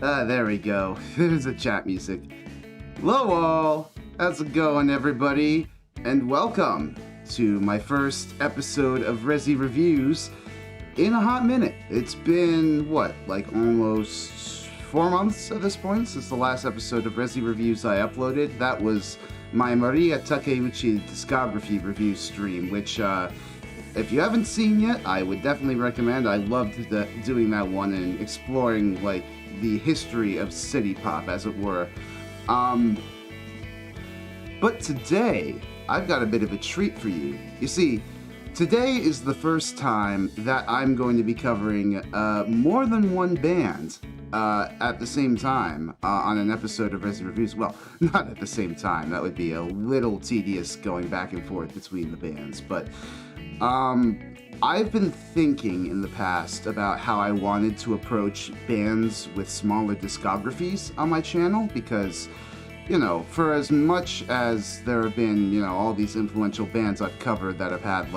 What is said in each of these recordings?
There we go. There's the chat music. Hello all! How's it going, everybody? And welcome to my first episode of Rezi Reviews in a hot minute. It's been, almost 4 months at this point since the last episode of Rezi Reviews I uploaded. That was my Maria Takeuchi discography review stream, which, if you haven't seen yet, I would definitely recommend. I loved doing that one and exploring, the history of city pop, as it were. But today, I've got a bit of a treat for you. You see, today is the first time that I'm going to be covering more than one band at the same time on an episode of Rezi Reviews. Well, not at the same time. That would be a little tedious going back and forth between the bands. But I've been thinking in the past about how I wanted to approach bands with smaller discographies on my channel because, for as much as there have been, all these influential bands I've covered that have had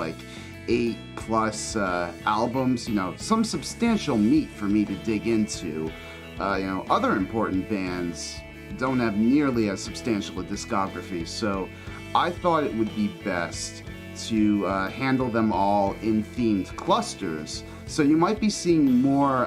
8+ albums, some substantial meat for me to dig into, other important bands don't have nearly as substantial a discography, so I thought it would be best to handle them all in themed clusters. So you might be seeing more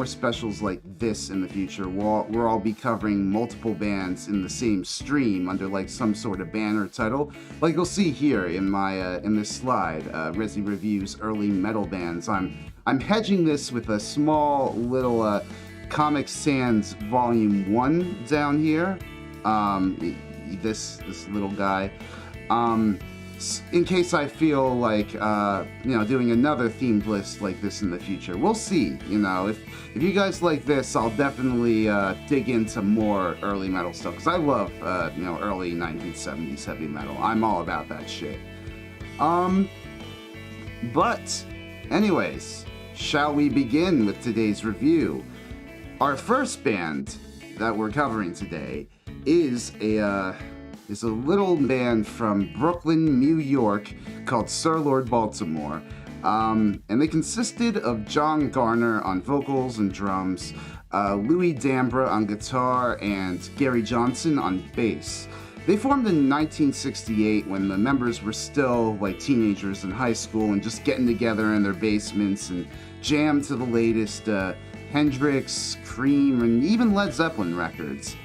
specials like this in the future, where I'll be covering multiple bands in the same stream under some sort of banner title, like you'll see here in my in this slide, Rezi Reviews Early Metal Bands. I'm hedging this with a small little Comic Sans Volume 1 down here. This little guy. In case I feel like, doing another themed list like this in the future. We'll see, if you guys like this, I'll definitely dig into more early metal stuff, because I love, early 1970s heavy metal. I'm all about that shit. But, anyways, shall we begin with today's review? Our first band that we're covering today is a little band from Brooklyn, New York, called Sir Lord Baltimore. And they consisted of John Garner on vocals and drums, Louis D'Ambra on guitar, and Gary Johnson on bass. They formed in 1968 when the members were still teenagers in high school and just getting together in their basements and jammed to the latest Hendrix, Cream, and even Led Zeppelin records.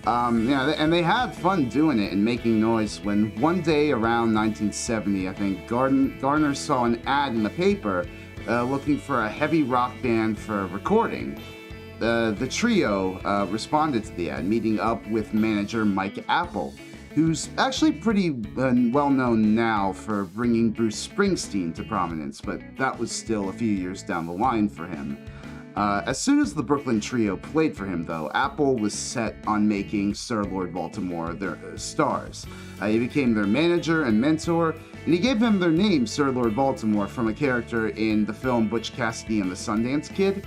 And they had fun doing it and making noise when one day around 1970, I think, Garner saw an ad in the paper looking for a heavy rock band for recording. The trio responded to the ad, meeting up with manager Mike Apple, who's actually pretty well known now for bringing Bruce Springsteen to prominence, but that was still a few years down the line for him. As soon as the Brooklyn trio played for him, though, Apple was set on making Sir Lord Baltimore their stars. He became their manager and mentor, and he gave them their name, Sir Lord Baltimore, from a character in the film Butch Cassidy and the Sundance Kid.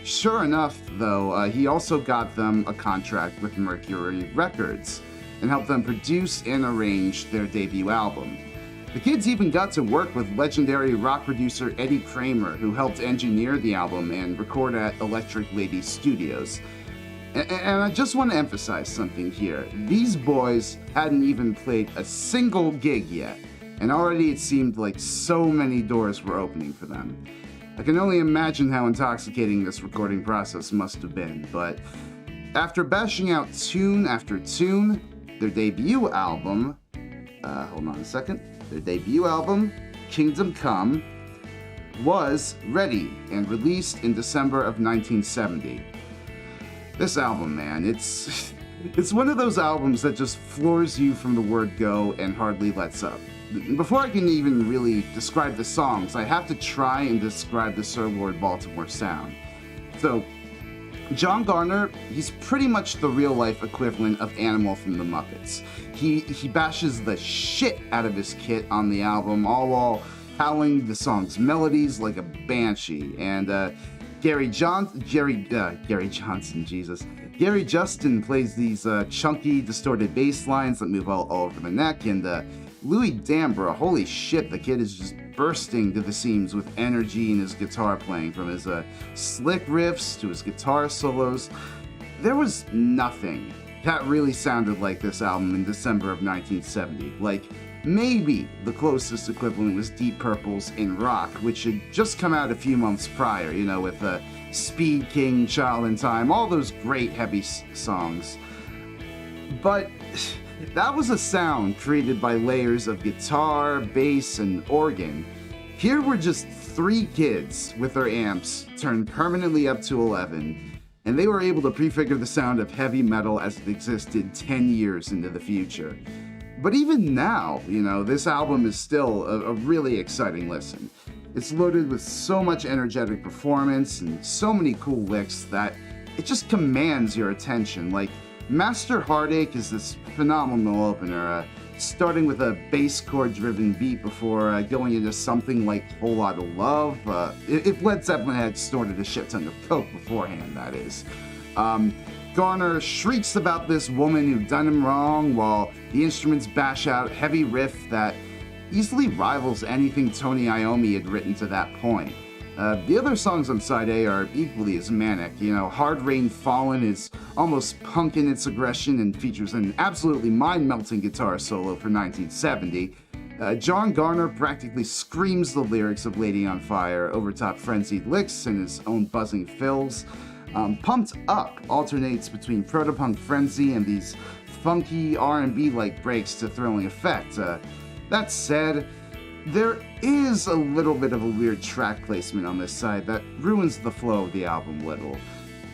Sure enough, though, he also got them a contract with Mercury Records and helped them produce and arrange their debut album. The kids even got to work with legendary rock producer Eddie Kramer, who helped engineer the album and record at Electric Lady Studios. And I just want to emphasize something here. These boys hadn't even played a single gig yet, and already it seemed like so many doors were opening for them. I can only imagine how intoxicating this recording process must have been, but after bashing out tune after tune, their debut album, Their debut album, Kingdom Come, was ready and released in December of 1970. This album, man, it's one of those albums that just floors you from the word go and hardly lets up. Before I can even really describe the songs, I have to try and describe the Sir Lord Baltimore sound. So, John Garner, he's pretty much the real-life equivalent of Animal from the Muppets. He bashes the shit out of his kit on the album, all while howling the song's melodies like a banshee. And Gary Justin plays these chunky, distorted bass lines that move all over the neck. And Louis D'Ambra, holy shit, the kid is just bursting to the seams with energy in his guitar playing, from his slick riffs to his guitar solos. There was nothing that really sounded like this album in December of 1970. Like, maybe the closest equivalent was Deep Purple's In Rock, which had just come out a few months prior, you know, with Speed King, Child in Time, all those great heavy songs. But that was a sound created by layers of guitar, bass, and organ. Here were just 3 kids with their amps turned permanently up to 11, and they were able to prefigure the sound of heavy metal as it existed 10 years into the future. But even now, you know, this album is still a really exciting listen. It's loaded with so much energetic performance and so many cool licks that it just commands your attention. Like, Master Heartache is this phenomenal opener, starting with a bass chord driven beat before going into something like Whole Lotta Love. If Led Zeppelin had snorted a shit ton of coke beforehand, that is. Garner shrieks about this woman who done him wrong, while the instruments bash out heavy riff that easily rivals anything Tony Iommi had written to that point. The other songs on side A are equally as manic. You know, Hard Rain Fallen is almost punk in its aggression and features an absolutely mind-melting guitar solo for 1970. John Garner practically screams the lyrics of Lady on Fire over top frenzied licks and his own buzzing fills. Pumped Up alternates between proto-punk frenzy and these funky R&B-like breaks to thrilling effect. That said, there is a little bit of a weird track placement on this side that ruins the flow of the album a little.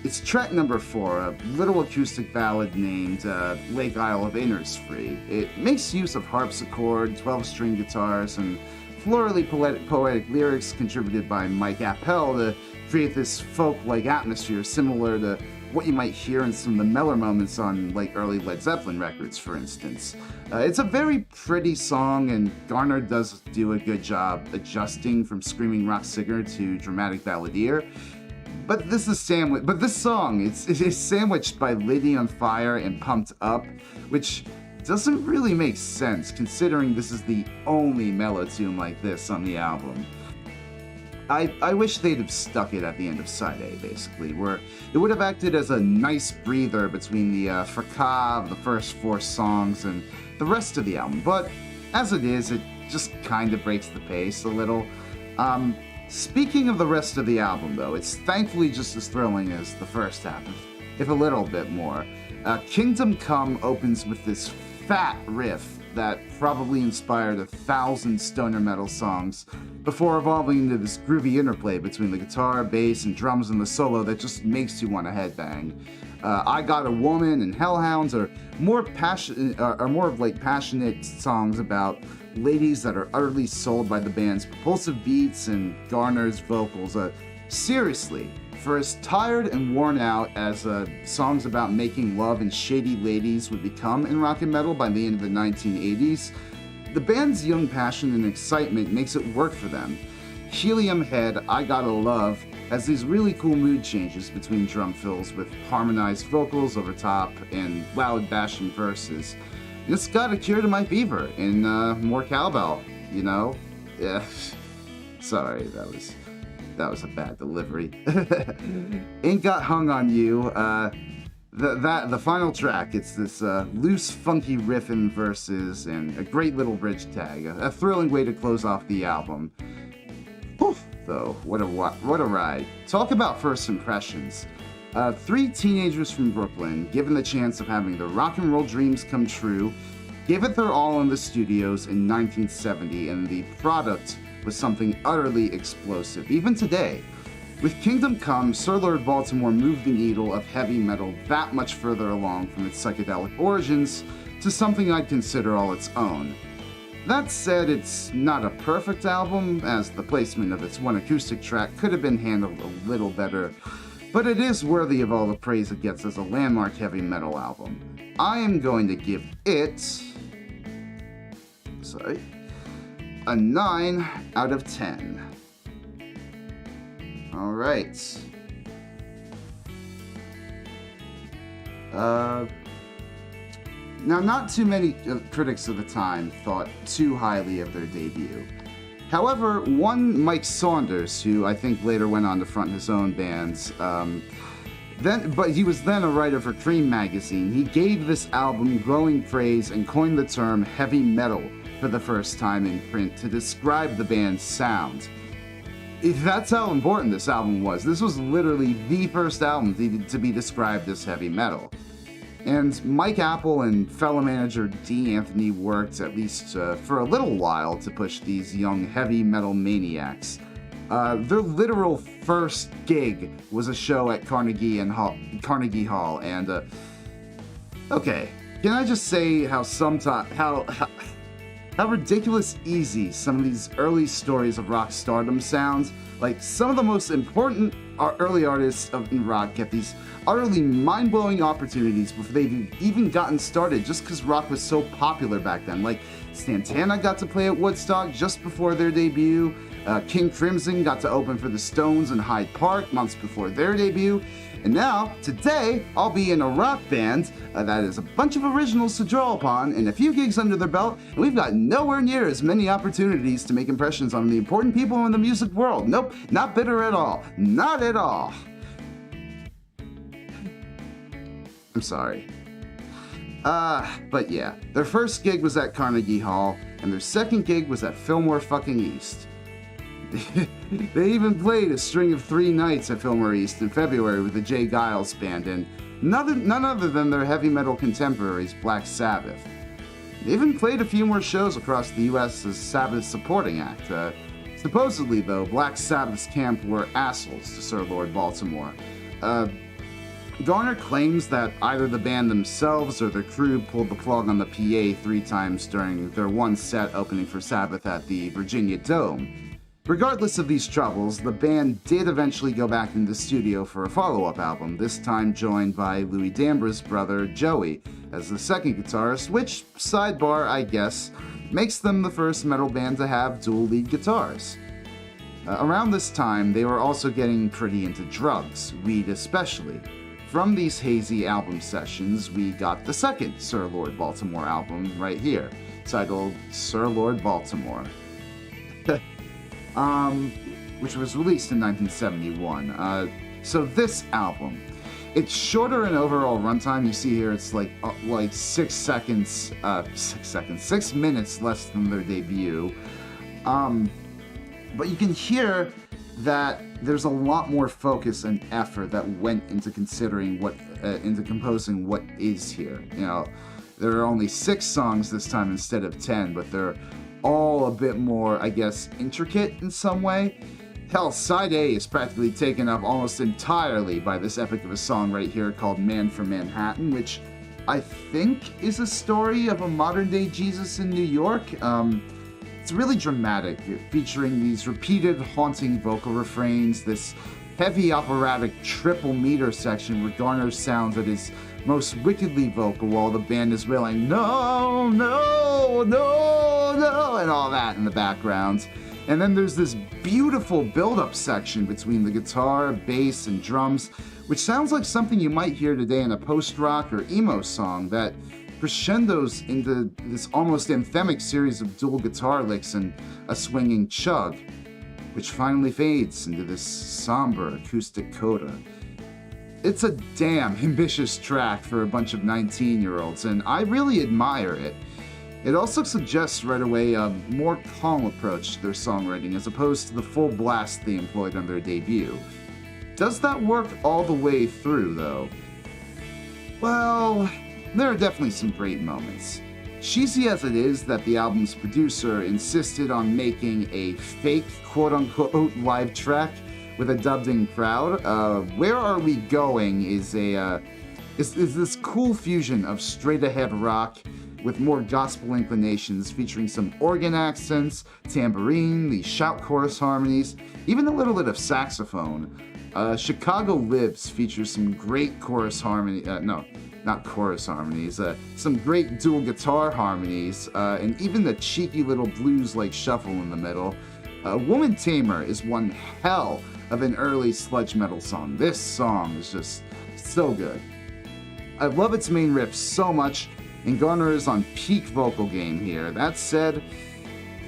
It's track number 4, a little acoustic ballad named Lake Isle of Innisfree. It makes use of harpsichord, 12-string guitars, and florally poetic lyrics contributed by Mike Appel to create this folk-like atmosphere similar to what you might hear in some of the mellow moments on like early Led Zeppelin records, for instance. It's a very pretty song, and Garner does do a good job adjusting from screaming rock singer to dramatic balladeer. But this song is sandwiched by Lady on Fire and Pumped Up, which doesn't really make sense considering this is the only mellow tune like this on the album. I wish they'd have stuck it at the end of side A, basically, where it would have acted as a nice breather between the fracas of the first 4 songs and the rest of the album. But as it is, it just kind of breaks the pace a little. Speaking of the rest of the album, though, it's thankfully just as thrilling as the first half, if a little bit more. Kingdom Come opens with this fat riff that probably inspired 1,000 stoner metal songs before evolving into this groovy interplay between the guitar, bass, and drums in the solo that just makes you want to headbang. I Got a Woman and Hellhounds are more passionate songs about ladies that are utterly sold by the band's propulsive beats and Garner's vocals. Seriously, for as tired and worn out as songs about making love and shady ladies would become in rock and metal by the end of the 1980s, the band's young passion and excitement makes it work for them. Helium Head, I Gotta Love has these really cool mood changes between drum fills with harmonized vocals over top and loud bashing verses. And it's got a cure to my fever and more cowbell, you know? Yeah, sorry, that was a bad delivery. Ain't Got Hung on You. The final track, it's this loose, funky riff and verses and a great little bridge tag. A thrilling way to close off the album. Oof, though, what a ride. Talk about first impressions. 3 teenagers from Brooklyn, given the chance of having their rock and roll dreams come true, gave it their all in the studios in 1970, and the product was something utterly explosive, even today. With Kingdom Come, Sir Lord Baltimore moved the needle of heavy metal that much further along from its psychedelic origins to something I'd consider all its own. That said, it's not a perfect album, as the placement of its one acoustic track could have been handled a little better, but it is worthy of all the praise it gets as a landmark heavy metal album. I am going to give it a 9 out of 10. Alright. Now, not too many critics of the time thought too highly of their debut. However, one Mike Saunders, who I think later went on to front his own bands, but he was then a writer for Cream magazine. He gave this album glowing praise and coined the term heavy metal for the first time in print to describe the band's sound. That's how important this album was. This was literally the first album to be described as heavy metal. And Mike Apple and fellow manager D. Anthony worked, at least for a little while, to push these young heavy metal maniacs. Their literal first gig was a show at Carnegie Hall, and okay, can I just say how ridiculous easy some of these early stories of rock stardom sound? Like, some of the most important early artists in rock get these utterly mind-blowing opportunities before they've even gotten started, just because rock was so popular back then. Like, Santana got to play at Woodstock just before their debut. King Crimson got to open for the Stones in Hyde Park months before their debut. And now, today, I'll be in a rock band that has a bunch of originals to draw upon and a few gigs under their belt, and we've got nowhere near as many opportunities to make impressions on the important people in the music world. Nope, not bitter at all. Not at all. I'm sorry. But yeah, their first gig was at Carnegie Hall, and their second gig was at Fillmore fucking East. They even played a string of 3 nights at Fillmore East in February with the Jay Giles Band and none other than their heavy metal contemporaries, Black Sabbath. They even played a few more shows across the US as Sabbath's supporting act. Supposedly, though, Black Sabbath's camp were assholes to Sir Lord Baltimore. Garner claims that either the band themselves or their crew pulled the plug on the PA 3 times during their one set opening for Sabbath at the Virginia Dome. Regardless of these troubles, the band did eventually go back into the studio for a follow-up album, this time joined by Louis D'Ambra's brother Joey as the second guitarist, which, sidebar I guess, makes them the first metal band to have dual lead guitars. Around this time, they were also getting pretty into drugs, weed especially. From these hazy album sessions, we got the second Sir Lord Baltimore album right here, titled Sir Lord Baltimore. Which was released in 1971. So this album, it's shorter in overall runtime. You see here, it's like 6 minutes less than their debut. But you can hear that there's a lot more focus and effort that went into composing what is here. You know, there are only 6 songs this time instead of 10, but they're all a bit more, I guess, intricate in some way. Hell, side A is practically taken up almost entirely by this epic of a song right here called Man from Manhattan, which I think is a story of a modern-day Jesus in New York. It's really dramatic, featuring these repeated haunting vocal refrains, this heavy operatic triple meter section where Garner sounds at his most wickedly vocal while the band is wailing, no, no, no, no, and all that in the background. And then there's this beautiful build-up section between the guitar, bass, and drums, which sounds like something you might hear today in a post-rock or emo song that crescendos into this almost anthemic series of dual guitar licks and a swinging chug, which finally fades into this somber acoustic coda. It's a damn ambitious track for a bunch of 19-year-olds, and I really admire it. It also suggests right away a more calm approach to their songwriting as opposed to the full blast they employed on their debut. Does that work all the way through, though? Well, there are definitely some great moments. Cheesy as it is that the album's producer insisted on making a fake quote-unquote live track with a dubbed-in crowd, Where Are We Going is this cool fusion of straight-ahead rock with more gospel inclinations, featuring some organ accents, tambourine, the shout chorus harmonies, even a little bit of saxophone. Chicago Lives features some great chorus harmony, some great dual guitar harmonies, and even the cheeky little blues-like shuffle in the middle. Woman Tamer is one hell of an early sludge metal song. This song is just so good. I love its main riff so much, and Garner is on peak vocal game here. That said,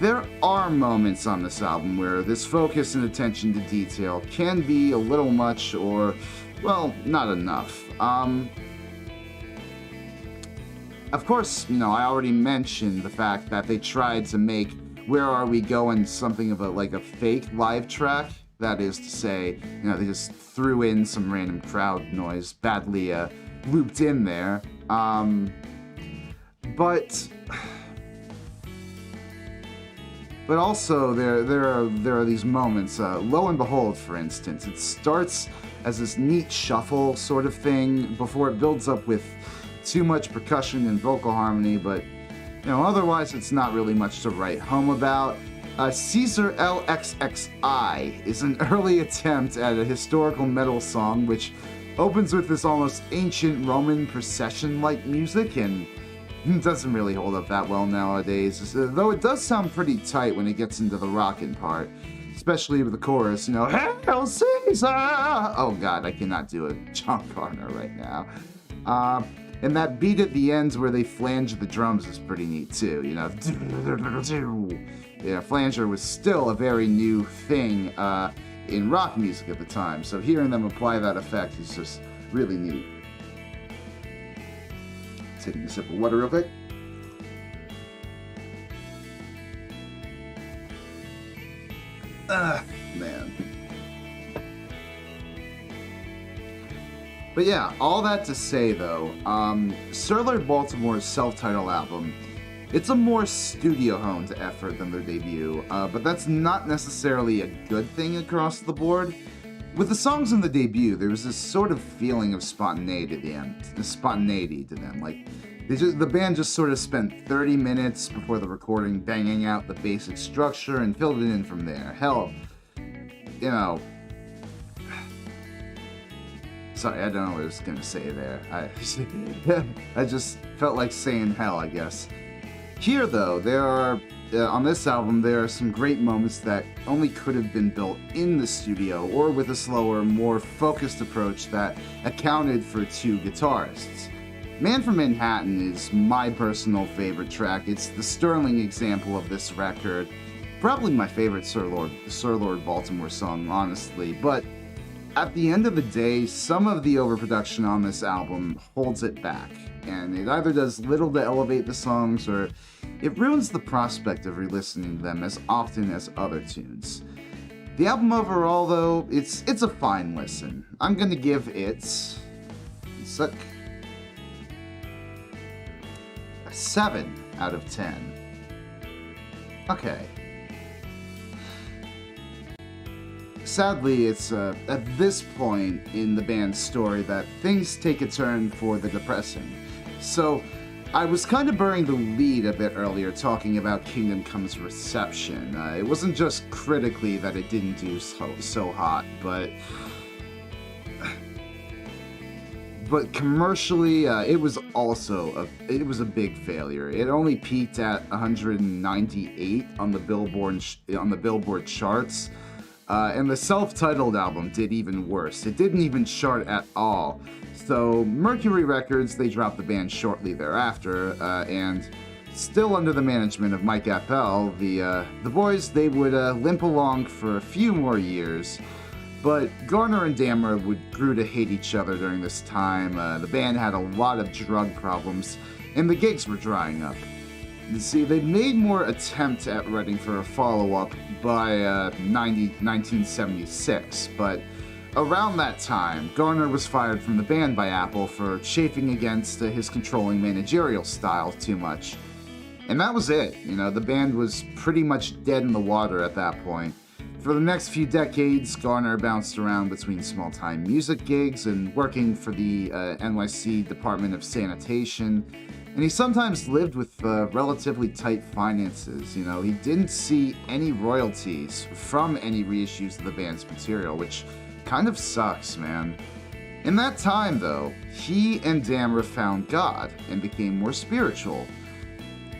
there are moments on this album where this focus and attention to detail can be a little much or, well, not enough. Of course, I already mentioned the fact that they tried to make Where Are We Going something of a fake live track. That is to say, they just threw in some random crowd noise, badly looped in there. But also there are these moments. Lo and behold, for instance, it starts as this neat shuffle sort of thing before it builds up with too much percussion and vocal harmony, but otherwise it's not really much to write home about. Caesar LXXI is an early attempt at a historical metal song which opens with this almost ancient Roman procession-like music and doesn't really hold up that well nowadays, though it does sound pretty tight when it gets into the rockin' part, especially with the chorus, Hail Caesar! Oh god, I cannot do a John Garner right now. And that beat at the ends where they flange the drums is pretty neat too, Yeah, flanger was still a very new thing in rock music at the time, so hearing them apply that effect is just really neat. Taking a sip of water real quick. Man. But yeah, all that to say though, Sir Lord Baltimore's self-titled album, it's a more studio-honed effort than their debut, but that's not necessarily a good thing across the board. With the songs in the debut, there was this sort of feeling of spontaneity to them. Like, the band just sort of spent 30 minutes before the recording banging out the basic structure and filled it in from there. Hell, sorry, I don't know what I was going to say there. I just felt like saying hell, I guess. Here, though, on this album, there are some great moments that only could have been built in the studio or with a slower, more focused approach that accounted for two guitarists. Man from Manhattan is my personal favorite track. It's the sterling example of this record. Probably my favorite Sir Lord Baltimore song, honestly, but at the end of the day, some of the overproduction on this album holds it back, and it either does little to elevate the songs or it ruins the prospect of re-listening to them as often as other tunes. The album overall, though, it's a fine listen. I'm gonna give it a 7 out of 10. Okay. Sadly, it's at this point in the band's story that things take a turn for the depressing. So, I was kind of burying the lead a bit earlier talking about Kingdom Come's reception. It wasn't just critically that it didn't do so hot, but commercially, it was also a big failure. It only peaked at 198 on the Billboard charts. And the self-titled album did even worse. It didn't even chart at all. So Mercury Records, they dropped the band shortly thereafter, and still under the management of Mike Appel, the boys, they would limp along for a few more years. But Garner and Dammer grew to hate each other during this time. The band had a lot of drug problems, and the gigs were drying up. You see, they made more attempt at writing for a follow-up by 1976, but around that time, Garner was fired from the band by Apple for chafing against his controlling managerial style too much. And that was it. The band was pretty much dead in the water at that point. For the next few decades, Garner bounced around between small-time music gigs and working for the NYC Department of Sanitation, and he sometimes lived with relatively tight finances. He didn't see any royalties from any reissues of the band's material, which kind of sucks, man. In that time, though, he and Dammer found God and became more spiritual.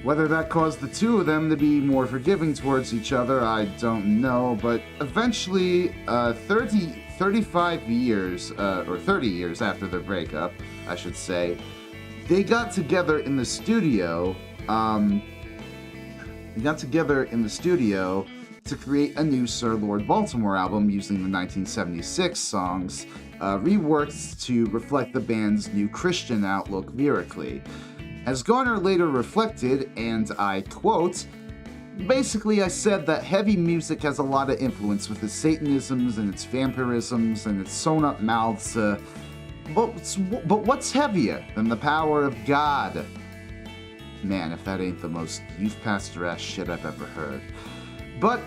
Whether that caused the two of them to be more forgiving towards each other, I don't know, but eventually, 30 years after their breakup, I should say, they got together in the studio, They got together in the studio to create a new Sir Lord Baltimore album using the 1976 songs, reworked to reflect the band's new Christian outlook lyrically. As Garner later reflected, and I quote, "Basically, I said that heavy music has a lot of influence with its Satanisms and its vampirisms and its sewn-up mouths, but what's heavier than the power of God?" Man, if that ain't the most youth pastor-ass shit I've ever heard. But,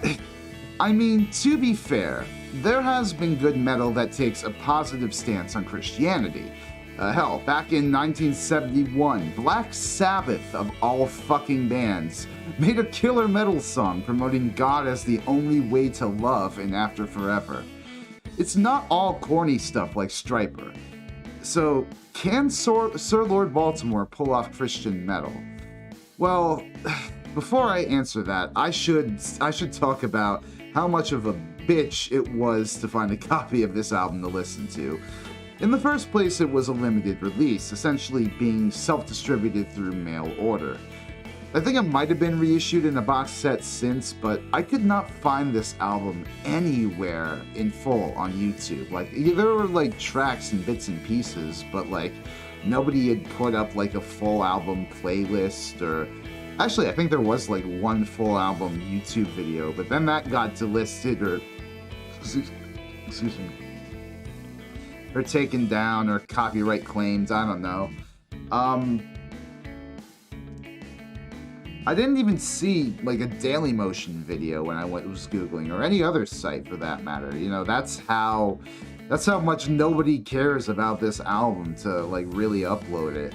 I mean, to be fair, there has been good metal that takes a positive stance on Christianity. Hell, back in 1971, Black Sabbath, of all fucking bands, made a killer metal song promoting God as the only way to love and after forever. It's not all corny stuff like Stryper. So, can Sir Lord Baltimore pull off Christian metal? Well, before I answer that, I should talk about how much of a bitch it was to find a copy of this album to listen to. In the first place, it was a limited release, essentially being self-distributed through mail order. I think it might have been reissued in a box set since, but I could not find this album anywhere in full on YouTube. Like, there were like tracks and bits and pieces, but like nobody had put up like a full album playlist, or actually I think there was like one full album YouTube video, but then that got delisted or excuse me, or taken down, or copyright claimed, I don't know. I didn't even see like a Dailymotion video when I was Googling, or any other site for that matter. You know, that's how much nobody cares about this album to like really upload it.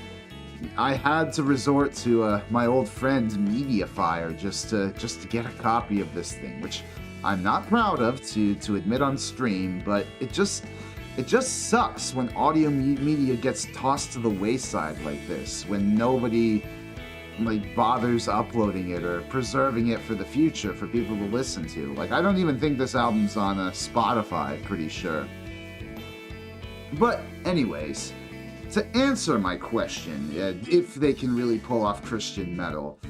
I had to resort to my old friend Mediafire just to get a copy of this thing, which I'm not proud of to admit on stream, but it just sucks when audio media gets tossed to the wayside like this, when nobody like bothers uploading it or preserving it for the future for people to listen to. Like, I don't even think this album's on Spotify, pretty sure. But anyways, to answer my question, if they can really pull off Christian metal,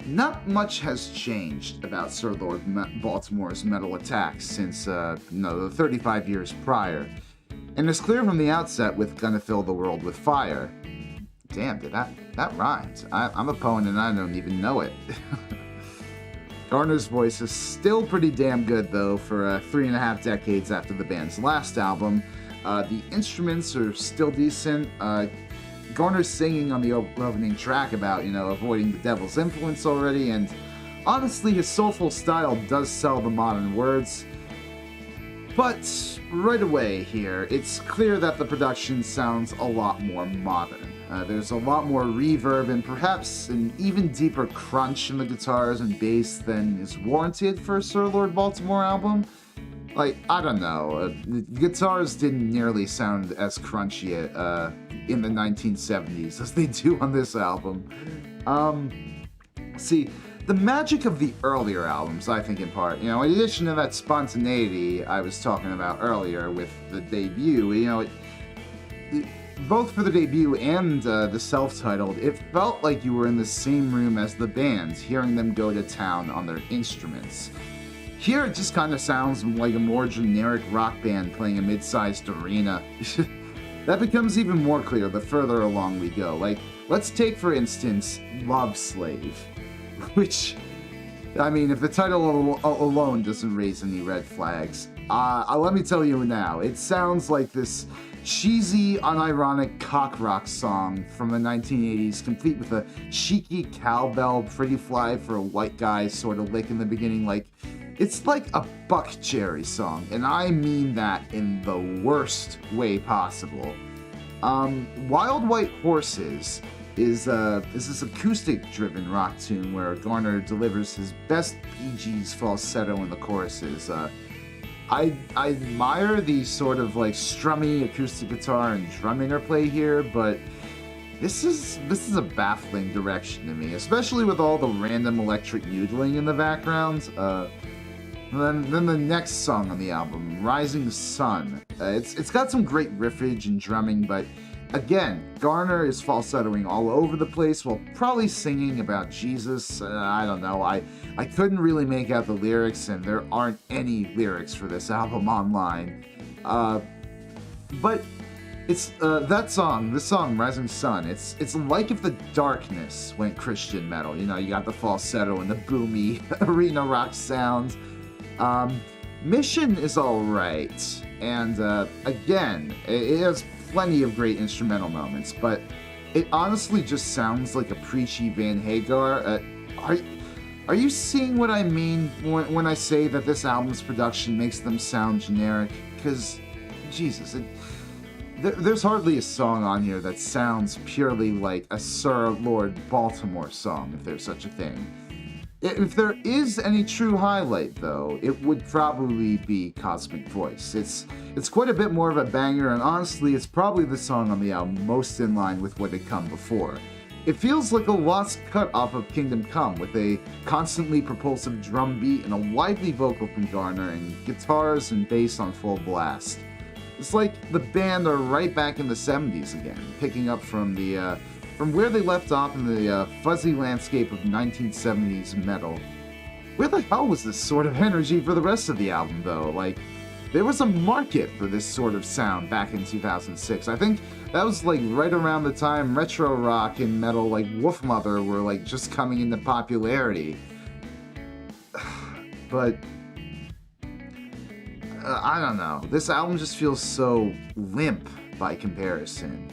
not much has changed about Sir Lord Baltimore's metal attacks since the 35 years prior. And it's clear from the outset with Gonna Fill the World with Fire. Damn, dude, that rhymed. I'm a poet and I don't even know it. Garner's voice is still pretty damn good, though, for 3.5 decades after the band's last album. The instruments are still decent. Garner's singing on the opening track about, avoiding the devil's influence already, and honestly, his soulful style does sell the modern words. But right away here, it's clear that the production sounds a lot more modern. There's a lot more reverb and perhaps an even deeper crunch in the guitars and bass than is warranted for a Sir Lord Baltimore album. Like, I don't know, the guitars didn't nearly sound as crunchy in the 1970s as they do on this album. See, the magic of the earlier albums, I think in part, in addition to that spontaneity I was talking about earlier with the debut, both for the debut and the self-titled, it felt like you were in the same room as the band, hearing them go to town on their instruments. Here it just kind of sounds like a more generic rock band playing a mid-sized arena. That becomes even more clear the further along we go. Like, let's take for instance, Love Slave. Which, I mean, if the title alone doesn't raise any red flags, let me tell you now, it sounds like this cheesy, unironic cock rock song from the 1980s, complete with a cheeky cowbell, pretty fly for a white guy sort of lick in the beginning. Like, it's like a Buck Cherry song, and I mean that in the worst way possible. Wild White Horses is this acoustic-driven rock tune where Garner delivers his best PG's falsetto in the choruses. I admire the sort of like strummy acoustic guitar and drum interplay here, but this is a baffling direction to me, especially with all the random electric noodling in the background. Then the next song on the album, Rising Sun. It's got some great riffage and drumming, but Again, Garner is falsettoing all over the place while probably singing about Jesus. I don't know. I couldn't really make out the lyrics, and there aren't any lyrics for this album online. But it's this song, Rising Sun. It's like if the darkness went Christian metal. You know, you got the falsetto and the boomy arena rock sounds. Mission is alright, and again, it has plenty of great instrumental moments, but it honestly just sounds like a preachy Van Hagar. Are you seeing what I mean when I say that this album's production makes them sound generic? Because, Jesus, there's hardly a song on here that sounds purely like a Sir Lord Baltimore song, if there's such a thing. If there is any true highlight, though, it would probably be Cosmic Voice. It's quite a bit more of a banger, and honestly, it's probably the song on the album most in line with what had come before. It feels like a lost cut off of Kingdom Come, with a constantly propulsive drum beat and a lively vocal from Garner, and guitars and bass on full blast. It's like the band are right back in the 70s again, picking up from where they left off in the fuzzy landscape of 1970s metal. Where the hell was this sort of energy for the rest of the album, though? Like, there was a market for this sort of sound back in 2006. I think that was like right around the time retro rock and metal like Wolfmother were like just coming into popularity. But I don't know. This album just feels so limp by comparison.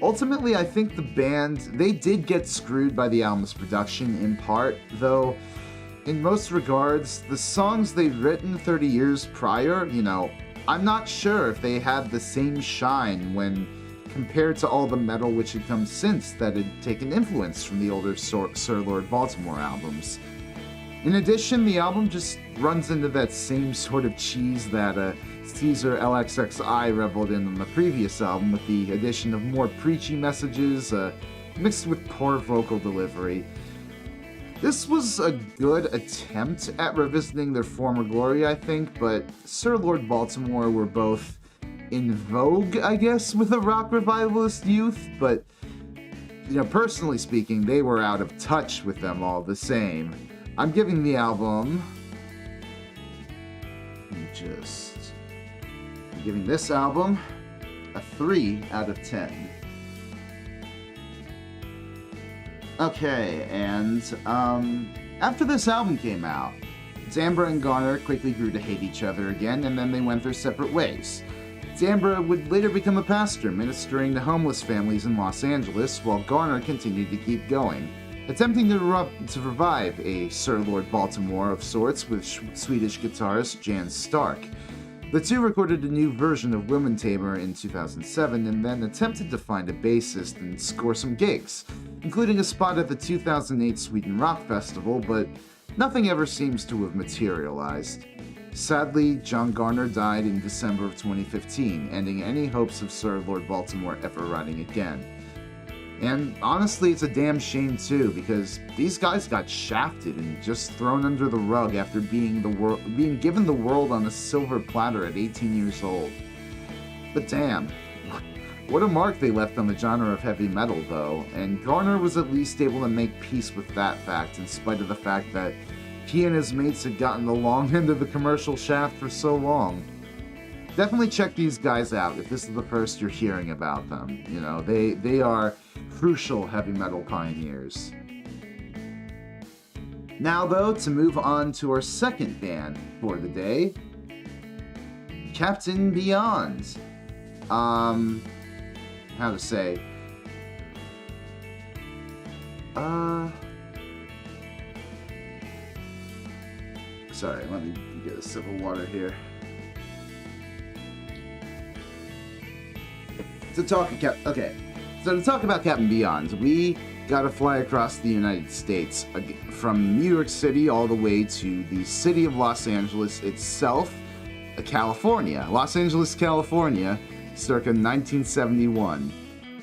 Ultimately, I think the band, they did get screwed by the album's production in part, though in most regards, the songs they'd written 30 years prior, you know, I'm not sure if they had the same shine when compared to all the metal which had come since that had taken influence from the older Sir Lord Baltimore albums. In addition, the album just runs into that same sort of cheese that Caesar LXXI reveled in on the previous album, with the addition of more preachy messages mixed with poor vocal delivery. This was a good attempt at revisiting their former glory, I think, but Sir Lord Baltimore were both in vogue, I guess, with the rock revivalist youth, but, you know, personally speaking, they were out of touch with them all the same. I'm giving the album... I'm giving this album a 3 out of 10. Okay, and after this album came out, Zambra and Garner quickly grew to hate each other again, and then they went their separate ways. Zambra would later become a pastor, ministering to homeless families in Los Angeles, while Garner continued to keep going, attempting to revive a Sir Lord Baltimore of sorts with Swedish guitarist Jan Stark. The two recorded a new version of Woman Tamer in 2007 and then attempted to find a bassist and score some gigs, including a spot at the 2008 Sweden Rock Festival, but nothing ever seems to have materialized. Sadly, John Garner died in December of 2015, ending any hopes of Sir Lord Baltimore ever writing again. And honestly, it's a damn shame too, because these guys got shafted and just thrown under the rug after being given the world on a silver platter at 18 years old. But damn, what a mark they left on the genre of heavy metal though, and Garner was at least able to make peace with that fact in spite of the fact that he and his mates had gotten the long end of the commercial shaft for so long. Definitely check these guys out if this is the first you're hearing about them. You know, they are crucial heavy metal pioneers. Now though, to move on to our second band for the day, Captain Beyond. How to say? Sorry, let me get a sip of water here. To talk about Captain Beyond, we gotta fly across the United States, from New York City all the way to the city of Los Angeles itself, California. Los Angeles, California, circa 1971.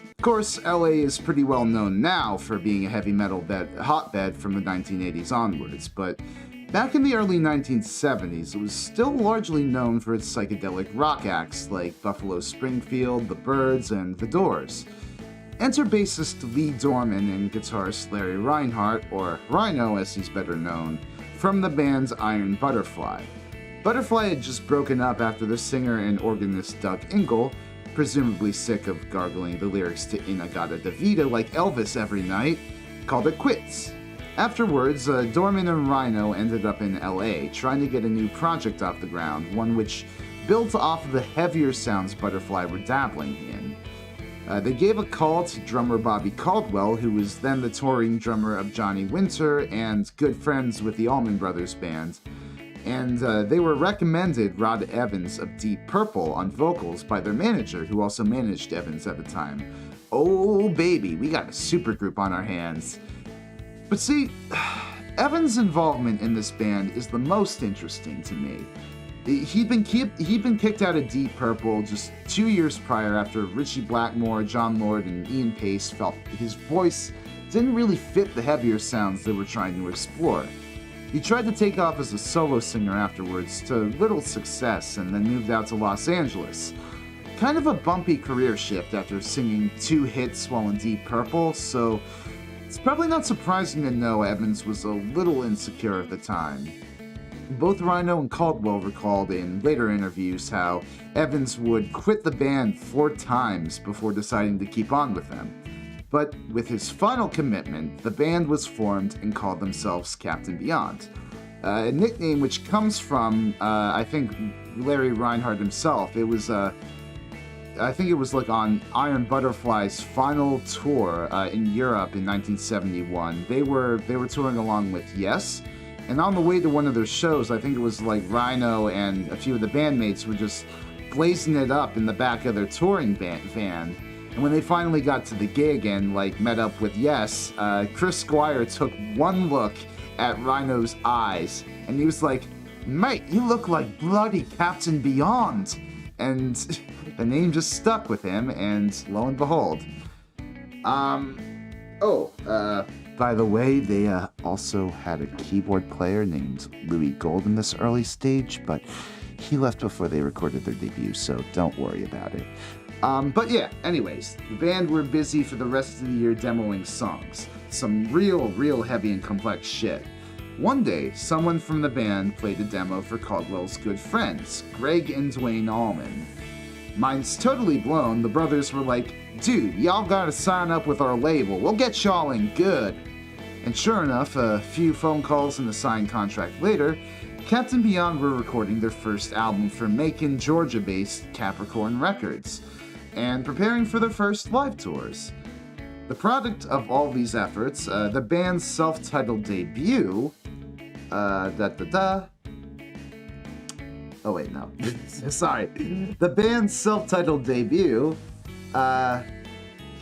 Of course, LA is pretty well known now for being a heavy metal hotbed from the 1980s onwards, but Back in the early 1970s, it was still largely known for its psychedelic rock acts like Buffalo Springfield, The Byrds, and The Doors. Enter bassist Lee Dorman and guitarist Larry Reinhardt, or Rhino as he's better known, from the band's Iron Butterfly. Butterfly had just broken up after the singer and organist Doug Ingle, presumably sick of gargling the lyrics to In-A-Gadda-Da-Vida like Elvis every night, called it quits. Afterwards, Dorman and Rhino ended up in LA, trying to get a new project off the ground, one which built off of the heavier sounds Butterfly were dabbling in. They gave a call to drummer Bobby Caldwell, who was then the touring drummer of Johnny Winter and good friends with the Allman Brothers Band, and they were recommended Rod Evans of Deep Purple on vocals by their manager, who also managed Evans at the time. Oh baby, we got a supergroup on our hands. But see, Evans' involvement in this band is the most interesting to me. He'd been kicked out of Deep Purple just 2 years prior after Ritchie Blackmore, John Lord, and Ian Pace felt his voice didn't really fit the heavier sounds they were trying to explore. He tried to take off as a solo singer afterwards, to little success, and then moved out to Los Angeles. Kind of a bumpy career shift after singing 2 hits while in Deep Purple, so it's probably not surprising to know Evans was a little insecure at the time. Both Rhino and Caldwell recalled in later interviews how Evans would quit the band 4 times before deciding to keep on with them. But with his final commitment, the band was formed and called themselves Captain Beyond. A nickname which comes from, I think, Larry Reinhardt himself. It was, I think it was like on Iron Butterfly's final tour in Europe in 1971. They were touring along with Yes, and on the way to one of their shows, I think it was like Rhino and a few of the bandmates were just blazing it up in the back of their touring van. And when they finally got to the gig and met up with Yes, Chris Squire took one look at Rhino's eyes, and he was like, "Mate, you look like bloody Captain Beyond." And the name just stuck with him, and lo and behold. By the way, they also had a keyboard player named Louis Gold in this early stage, but he left before they recorded their debut, so don't worry about it. But yeah, anyways, the band were busy for the rest of the year demoing songs. Some real heavy and complex shit. One day, someone from the band played a demo for Caldwell's good friends, Greg and Dwayne Allman. Minds totally blown, the brothers were like, "Dude, y'all gotta sign up with our label, we'll get y'all in good." And sure enough, a few phone calls and a signed contract later, Captain Beyond were recording their first album for Macon, Georgia-based Capricorn Records, and preparing for their first live tours. The product of all these efforts, the band's self-titled debut, Sorry. The band's self-titled debut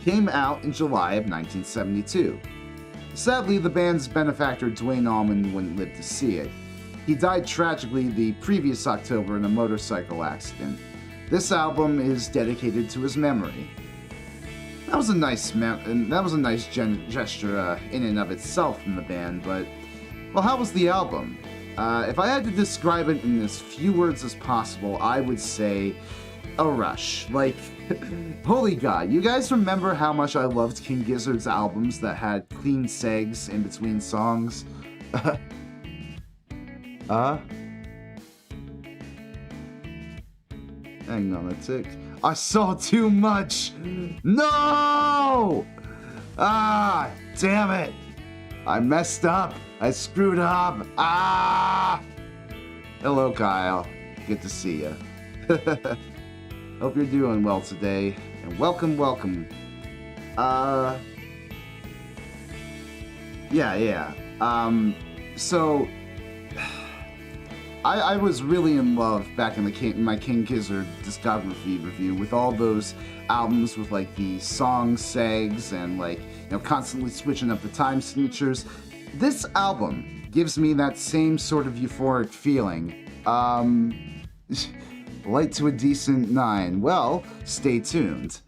came out in July of 1972. Sadly, the band's benefactor Dwayne Allman wouldn't live to see it. He died tragically the previous October in a motorcycle accident. This album is dedicated to his memory. That was a nice gesture in and of itself from the band, but, well, how was the album? If I had to describe it in as few words as possible, I would say a rush. Holy God, you guys remember how much I loved King Gizzard's albums that had clean segs in between songs? Hang on a tick. I saw too much! No! Ah, damn it! I messed up. I screwed up. Ah! Hello, Kyle. Good to see you. Hope you're doing well today, and welcome. So I was really in love back in my King Gizzard discography review with all those albums with the song segs and constantly switching up the time signatures. This album gives me that same sort of euphoric feeling. Light to a decent 9. Well, stay tuned.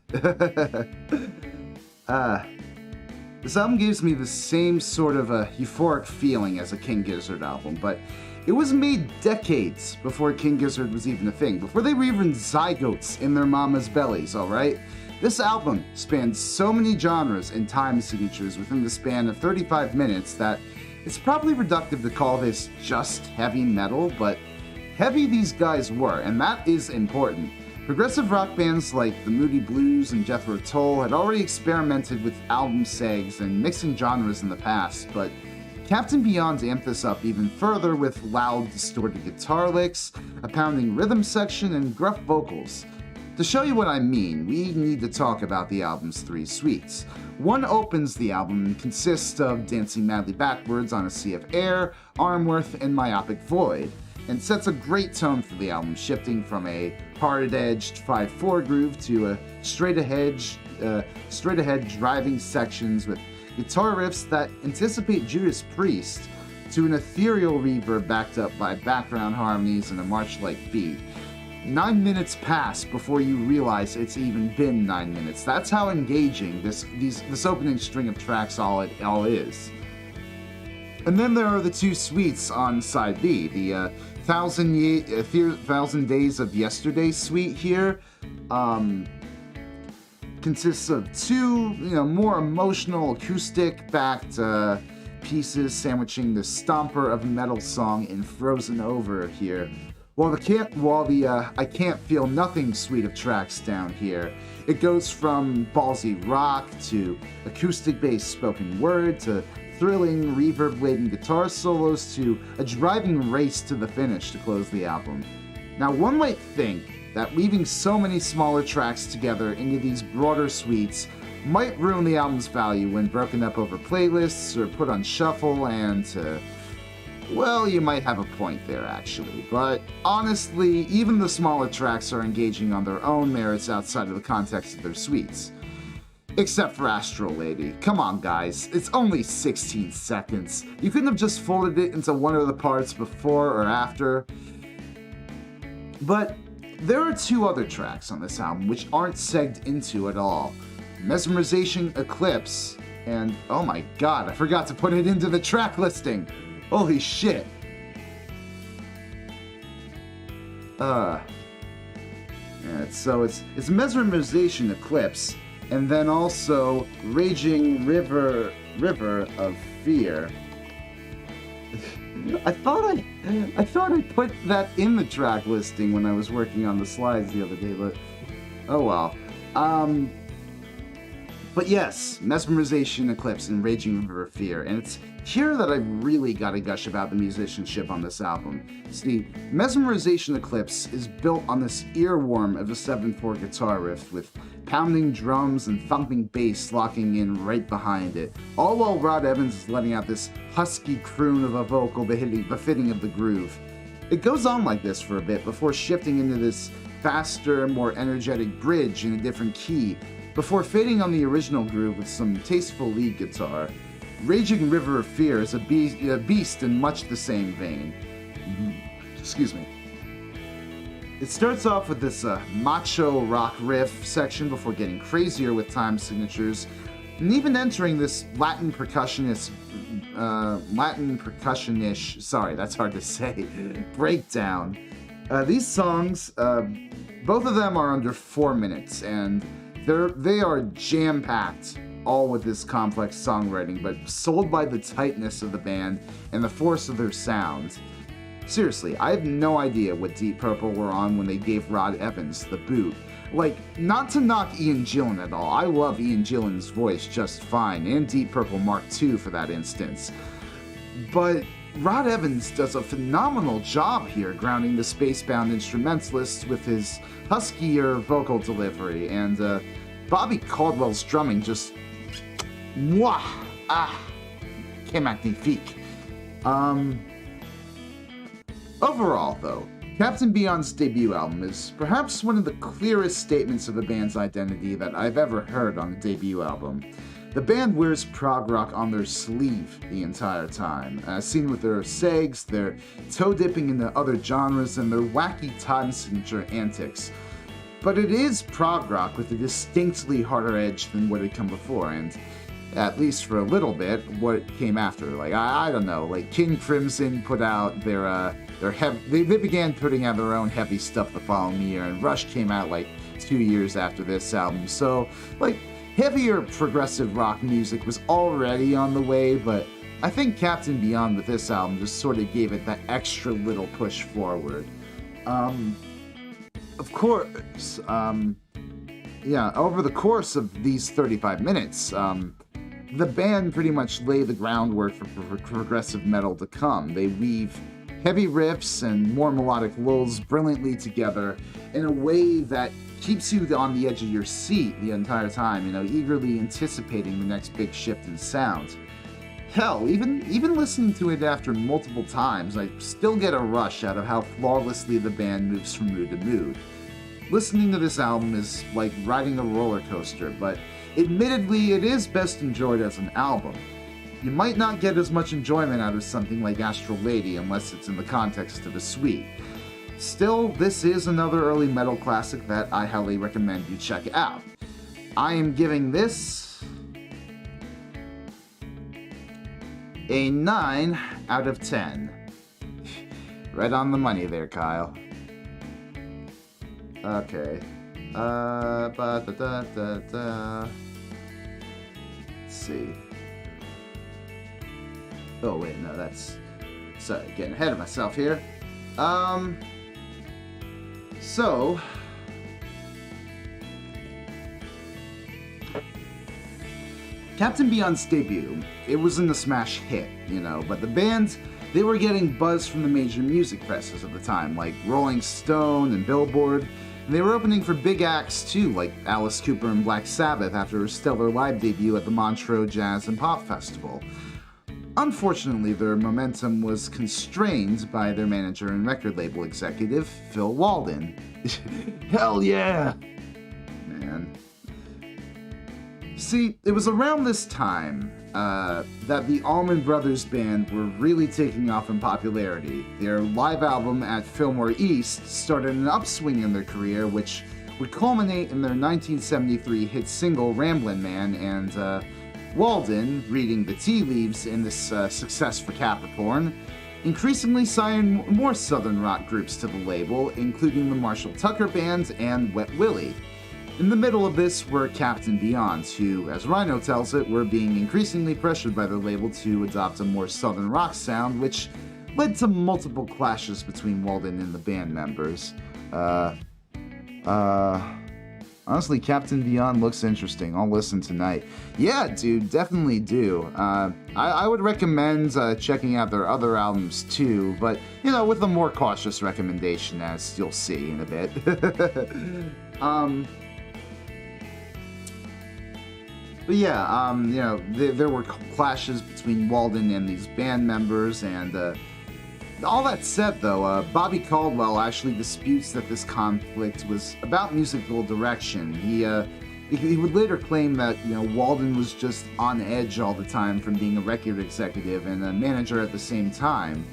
This album gives me the same sort of a euphoric feeling as a King Gizzard album, but it was made decades before King Gizzard was even a thing, before they were even zygotes in their mama's bellies, alright? This album spans so many genres and time signatures within the span of 35 minutes that it's probably reductive to call this just heavy metal, but heavy these guys were, and that is important. Progressive rock bands like the Moody Blues and Jethro Tull had already experimented with album segs and mixing genres in the past, but Captain Beyond amped this up even further with loud, distorted guitar licks, a pounding rhythm section, and gruff vocals. To show you what I mean, we need to talk about the album's 3 suites. One opens the album and consists of Dancing Madly Backwards on a Sea of Air, Armworth, and Myopic Void, and sets a great tone for the album, shifting from a hard-edged 5/4 groove to a straight-ahead driving sections with guitar riffs that anticipate Judas Priest, to an ethereal reverb backed up by background harmonies and a march-like beat. 9 minutes pass before you realize it's even been 9 minutes. That's how engaging this opening string of tracks all is. And then there are the 2 suites on side B, the 1000 Days of Yesterday suite here. Consists of 2, more emotional acoustic-backed pieces sandwiching the stomper of metal song in Frozen Over here. While the I Can't Feel Nothing suite of tracks down here, it goes from ballsy rock to acoustic-based spoken word to thrilling reverb-laden guitar solos to a driving race to the finish to close the album. Now, one might think that weaving so many smaller tracks together into these broader suites might ruin the album's value when broken up over playlists or put on shuffle, and well, you might have a point there actually, but honestly, even the smaller tracks are engaging on their own merits outside of the context of their suites. Except for Astral Lady. Come on guys, it's only 16 seconds. You couldn't have just folded it into one of the parts before or after. But there are 2 other tracks on this album which aren't segged into at all. Mesmerization Eclipse, and oh my god, I forgot to put it into the track listing. Holy shit. So it's Mesmerization Eclipse, and then also Raging River of Fear. I thought I put that in the track listing when I was working on the slides the other day, but oh well. But yes, Mesmerization Eclipse and Raging River of Fear, and it's here that I really gotta gush about the musicianship on this album. See, Mesmerization Eclipse is built on this earworm of a 7/4 guitar riff with pounding drums and thumping bass locking in right behind it, all while Rod Evans is letting out this husky croon of a vocal befitting of the groove. It goes on like this for a bit before shifting into this faster, more energetic bridge in a different key, before fading on the original groove with some tasteful lead guitar. Raging River of Fear is a beast in much the same vein. Excuse me. It starts off with this macho rock riff section before getting crazier with time signatures, and even entering this Latin percussionish, sorry, that's hard to say, breakdown. These songs, both of them are under 4 minutes, and they are jam-packed, all with this complex songwriting, but sold by the tightness of the band and the force of their sound. Seriously, I have no idea what Deep Purple were on when they gave Rod Evans the boot. Like, not to knock Ian Gillan at all, I love Ian Gillan's voice just fine, and Deep Purple Mark II for that instance. But Rod Evans does a phenomenal job here grounding the spacebound instrumentalist with his huskier vocal delivery, and Bobby Caldwell's drumming just mwah! Que magnifique. Overall, though, Captain Beyond's debut album is perhaps one of the clearest statements of a band's identity that I've ever heard on a debut album. The band wears prog rock on their sleeve the entire time, as seen with their segs, their toe-dipping into other genres, and their wacky time signature antics. But it is prog rock with a distinctly harder edge than what had come before, and at least for a little bit, what came after. Like, I don't know, like King Crimson put out they began putting out their own heavy stuff the following year, and Rush came out like 2 years after this album. So, like, heavier progressive rock music was already on the way, but I think Captain Beyond with this album just sort of gave it that extra little push forward. Of course, over the course of these 35 minutes, the band pretty much lay the groundwork for progressive metal to come. They weave heavy riffs and more melodic lulls brilliantly together in a way that keeps you on the edge of your seat the entire time, eagerly anticipating the next big shift in sound. Hell, even listening to it after multiple times, I still get a rush out of how flawlessly the band moves from mood to mood. Listening to this album is like riding a roller coaster, but admittedly, it is best enjoyed as an album. You might not get as much enjoyment out of something like Astral Lady unless it's in the context of a suite. Still, this is another early metal classic that I highly recommend you check out. I am giving this a 9 out of 10. Right on the money there, Kyle. Okay. Let's see. Oh wait, no, that's... Sorry, getting ahead of myself here. So... Captain Beyond's debut, it wasn't a smash hit, but the band, they were getting buzz from the major music presses of the time, like Rolling Stone and Billboard, and they were opening for big acts too, like Alice Cooper and Black Sabbath after a stellar live debut at the Montreux Jazz and Pop Festival. Unfortunately, their momentum was constrained by their manager and record label executive, Phil Walden. Hell yeah! Man. See, it was around this time that the Allman Brothers Band were really taking off in popularity. Their live album at Fillmore East started an upswing in their career, which would culminate in their 1973 hit single Ramblin' Man, and Walden, reading the tea leaves in this success for Capricorn, increasingly signed more southern rock groups to the label, including the Marshall Tucker Band and Wet Willie. In the middle of this were Captain Beyond, who, as Rhino tells it, were being increasingly pressured by their label to adopt a more southern rock sound, which led to multiple clashes between Walden and the band members. Honestly, Captain Beyond looks interesting. I'll listen tonight. Yeah, dude, definitely do. I would recommend checking out their other albums too, but, with a more cautious recommendation, as you'll see in a bit. But yeah, there were clashes between Walden and these band members, and all that said, though, Bobby Caldwell actually disputes that this conflict was about musical direction. He would later claim that, Walden was just on edge all the time from being a record executive and a manager at the same time.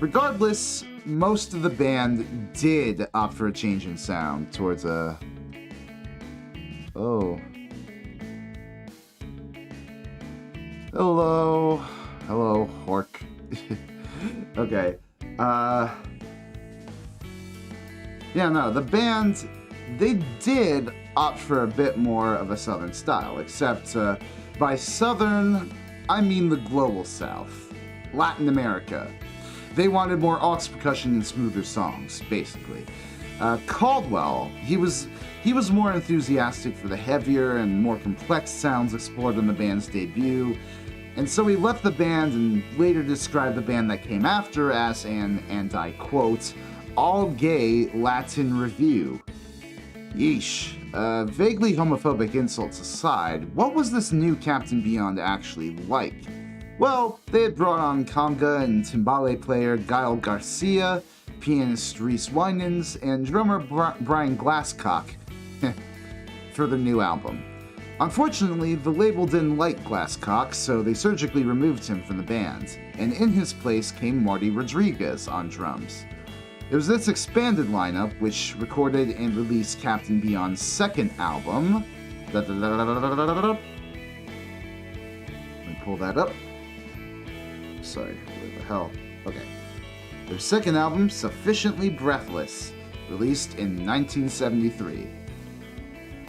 Regardless, most of the band did opt for a change in sound towards a... Oh... Hello, Hork. Okay. The band, they did opt for a bit more of a southern style, except by southern, I mean the global south, Latin America. They wanted more aux percussion and smoother songs, basically. Caldwell, he was more enthusiastic for the heavier and more complex sounds explored in the band's debut, and so he left the band and later described the band that came after as an, and I quote, all-gay Latin review. Yeesh. Vaguely homophobic insults aside, what was this new Captain Beyond actually like? Well, they had brought on conga and timbale player Gael Garcia, pianist Reese Winans, and drummer Brian Glasscock for the new album. Unfortunately, the label didn't like Glasscock, so they surgically removed him from the band, and in his place came Marty Rodriguez on drums. It was this expanded lineup which recorded and released Captain Beyond's second album, pull that up. Sorry, where the hell? Okay. Their second album, Sufficiently Breathless, released in 1973.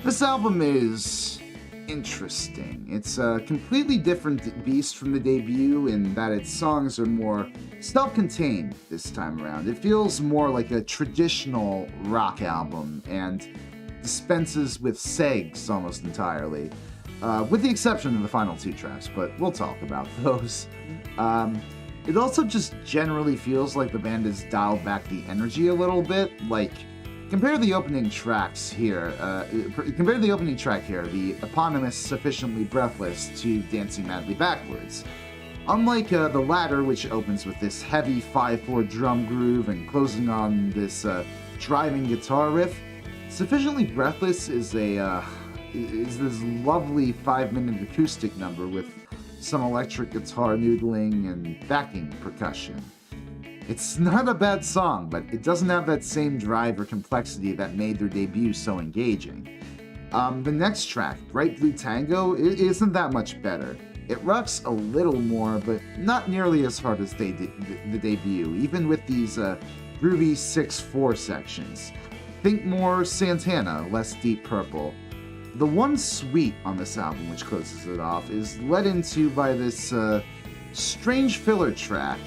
This album is interesting. It's a completely different beast from the debut in that its songs are more self-contained this time around. It feels more like a traditional rock album and dispenses with segs almost entirely, with the exception of the final two tracks, but we'll talk about those. It also just generally feels like the band has dialed back the energy a little bit. Like, compare the opening track here, the eponymous Sufficiently Breathless, to Dancing Madly Backwards. Unlike the latter, which opens with this heavy 5/4 drum groove and closing on this driving guitar riff, Sufficiently Breathless is this lovely 5-minute acoustic number with some electric guitar noodling and backing percussion. It's not a bad song, but it doesn't have that same drive or complexity that made their debut so engaging. The next track, Bright Blue Tango, isn't that much better. It rocks a little more, but not nearly as hard as the debut, even with these groovy 6/4 sections. Think more Santana, less Deep Purple. The one suite on this album, which closes it off, is led into by this strange filler track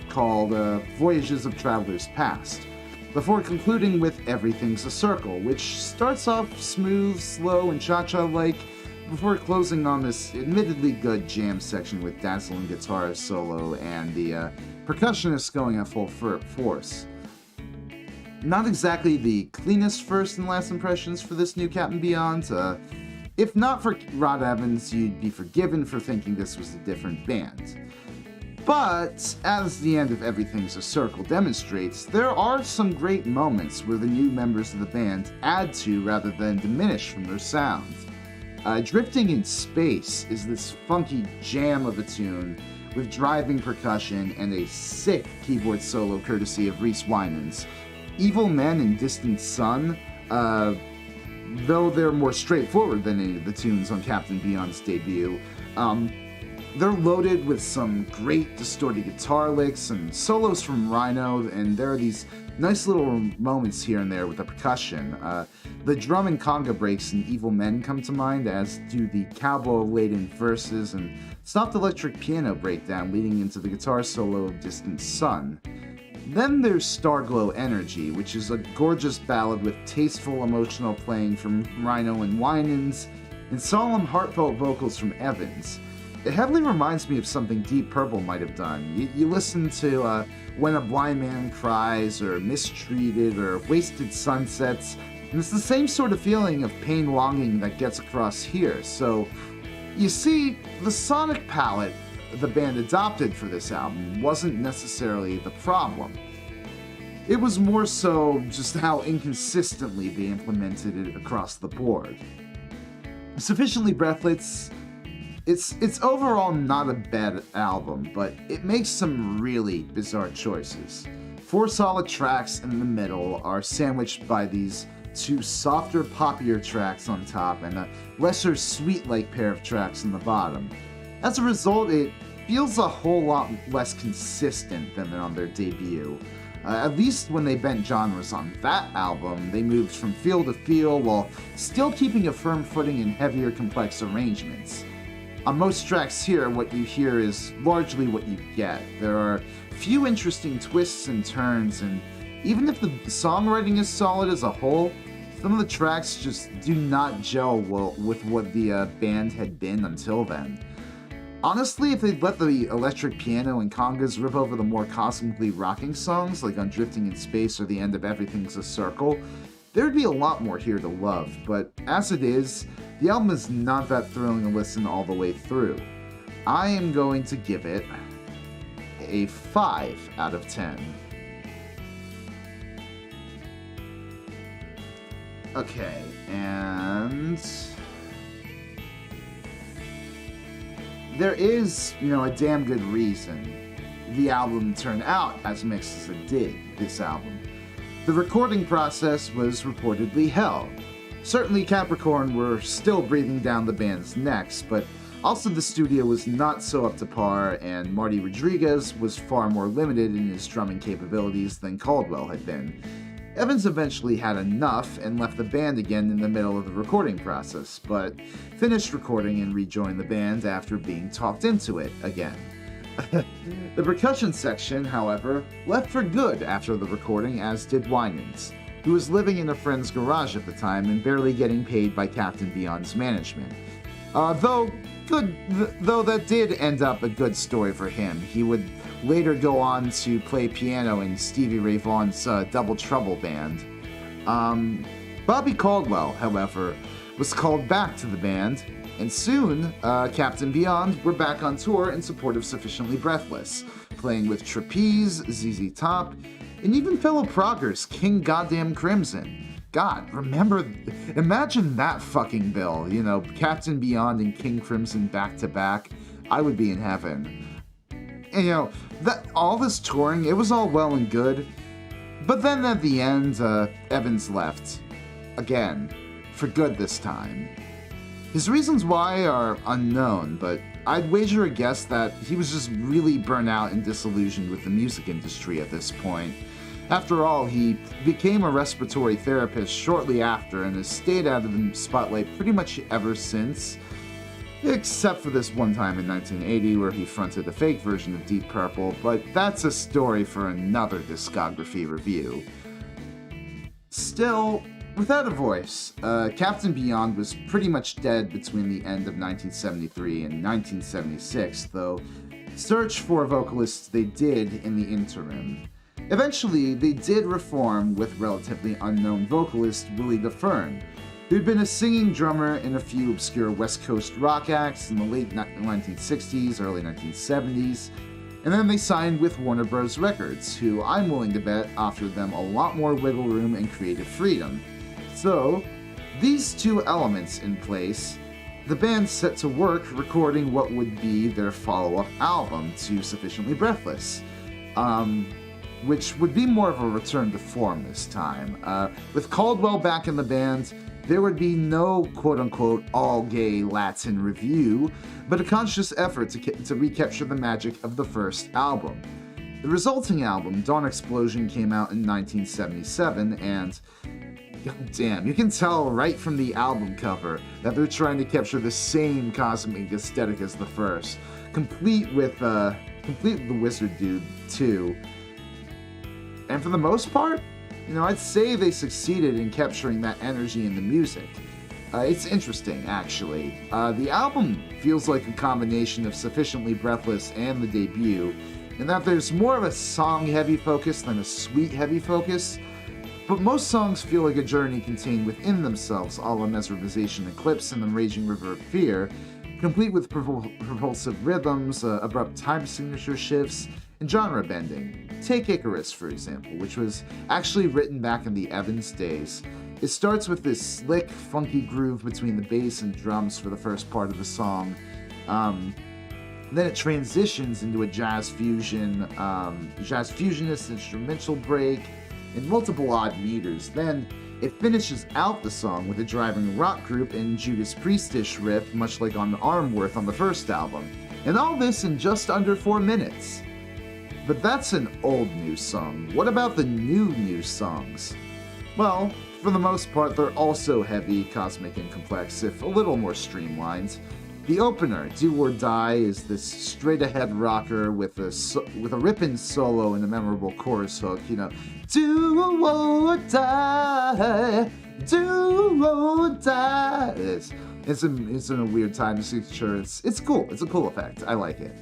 called Voyages of Travelers Past, before concluding with Everything's a Circle, which starts off smooth, slow, and cha-cha-like, before closing on this admittedly good jam section with dazzling guitar solo and the percussionist going at full force. Not exactly the cleanest first and last impressions for this new Captain Beyond. If not for Rod Evans, you'd be forgiven for thinking this was a different band. But, as the end of Everything's a Circle demonstrates, there are some great moments where the new members of the band add to rather than diminish from their sound. Drifting in Space is this funky jam of a tune with driving percussion and a sick keyboard solo courtesy of Reese Wynans. Evil Men and Distant Sun, though they're more straightforward than any of the tunes on Captain Beyond's debut, they're loaded with some great distorted guitar licks and solos from Rhino, and there are these nice little moments here and there with the percussion. The drum and conga breaks in Evil Men come to mind, as do the cowboy-laden verses and soft electric piano breakdown leading into the guitar solo of Distant Sun. Then there's Starglow Energy, which is a gorgeous ballad with tasteful emotional playing from Rhino and Winans, and solemn heartfelt vocals from Evans. It heavily reminds me of something Deep Purple might have done. You listen to When a Blind Man Cries, or Mistreated, or Wasted Sunsets, and it's the same sort of feeling of pain longing that gets across here. So, you see, the sonic palette the band adopted for this album wasn't necessarily the problem. It was more so just how inconsistently they implemented it across the board. Sufficiently Breathless, it's overall not a bad album, but it makes some really bizarre choices. 4 solid tracks in the middle are sandwiched by these 2 softer, poppier tracks on top and a lesser sweet-like pair of tracks on the bottom. As a result, it feels a whole lot less consistent than on their debut. At least when they bent genres on that album, they moved from feel to feel while still keeping a firm footing in heavier, complex arrangements. On most tracks here, what you hear is largely what you get. There are few interesting twists and turns, and even if the songwriting is solid as a whole, some of the tracks just do not gel well with what the band had been until then. Honestly, if they'd let the electric piano and congas rip over the more cosmically rocking songs, like on Drifting in Space or the end of Everything's a Circle, there'd be a lot more here to love, but as it is, the album is not that thrilling to listen all the way through. I am going to give it a 5 out of 10. Okay, and there is, a damn good reason the album turned out as mixed as it did, this album. The recording process was reportedly hell. Certainly Capricorn were still breathing down the band's necks, but Also, the studio was not so up to par, and Marty Rodriguez was far more limited in his drumming capabilities than Caldwell had been. Evans eventually had enough and left the band again in the middle of the recording process, but finished recording and rejoined the band after being talked into it again. The percussion section, however, left for good after the recording, as did Winans, who was living in a friend's garage at the time and barely getting paid by Captain Beyond's management. Though that did end up a good story for him. He would later go on to play piano in Stevie Ray Vaughan's Double Trouble Band. Bobby Caldwell, however, was called back to the band, and soon Captain Beyond were back on tour in support of Sufficiently Breathless, playing with Trapeze, ZZ Top, and even fellow proggers King Goddamn Crimson. God, imagine that fucking bill, Captain Beyond and King Crimson back to back. I would be in heaven. And that all this touring, it was all well and good, but then at the end, Evans left. Again. For good this time. His reasons why are unknown, but I'd wager a guess that he was just really burnt out and disillusioned with the music industry at this point. After all, he became a respiratory therapist shortly after and has stayed out of the spotlight pretty much ever since, except for this one time in 1980 where he fronted a fake version of Deep Purple, but that's a story for another discography review. Still, without a voice, Captain Beyond was pretty much dead between the end of 1973 and 1976, though search for vocalists they did in the interim. Eventually, they did reform with relatively unknown vocalist Willie DeFern, who'd been a singing drummer in a few obscure West Coast rock acts in the late 1960s, early 1970s, and then they signed with Warner Bros. Records, who I'm willing to bet offered them a lot more wiggle room and creative freedom. So, these two elements in place, the band set to work recording what would be their follow-up album to Sufficiently Breathless, which would be more of a return to form this time. With Caldwell back in the band, there would be no quote-unquote all-gay Latin review, but a conscious effort to recapture the magic of the first album. The resulting album, Dawn Explosion, came out in 1977, and damn, you can tell right from the album cover that they're trying to capture the same cosmic aesthetic as the first, complete with the Wizard Dude too. And for the most part, I'd say they succeeded in capturing that energy in the music. It's interesting, actually. The album feels like a combination of Sufficiently Breathless and the debut, in that there's more of a song-heavy focus than a sweet-heavy focus, but most songs feel like a journey contained within themselves, a la Mesmerization Eclipse and the Raging River of Fear, complete with propulsive rhythms, abrupt time signature shifts, and genre bending. Take Icarus, for example, which was actually written back in the Evans days. It starts with this slick, funky groove between the bass and drums for the first part of the song. Then it transitions into a jazz fusionist instrumental break, and multiple odd meters. Then it finishes out the song with a driving rock group and Judas Priest-ish riff, much like on Armworth on the first album. And all this in just under 4 minutes. But that's an old new song. What about the new songs? Well, for the most part, they're also heavy, cosmic, and complex, if a little more streamlined. The opener, Do or Die, is this straight-ahead rocker with a ripping solo and a memorable chorus hook, Do or die, do or die. It's in a weird time signature. It's cool. It's a cool effect. I like it.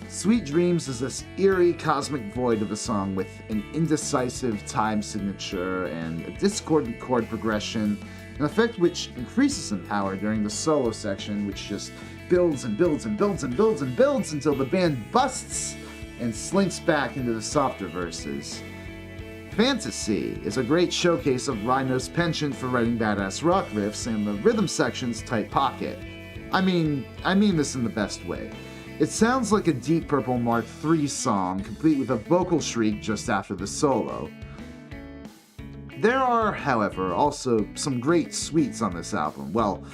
Sweet Dreams is this eerie cosmic void of a song with an indecisive time signature and a discordant chord progression, an effect which increases in power during the solo section, which just builds and builds and builds and builds and builds until the band busts and slinks back into the softer verses. Fantasy is a great showcase of Rhino's penchant for writing badass rock riffs and the rhythm section's tight pocket. I mean this in the best way. It sounds like a Deep Purple Mark III song, complete with a vocal shriek just after the solo. There are, however, also some great sweets on this album. Well,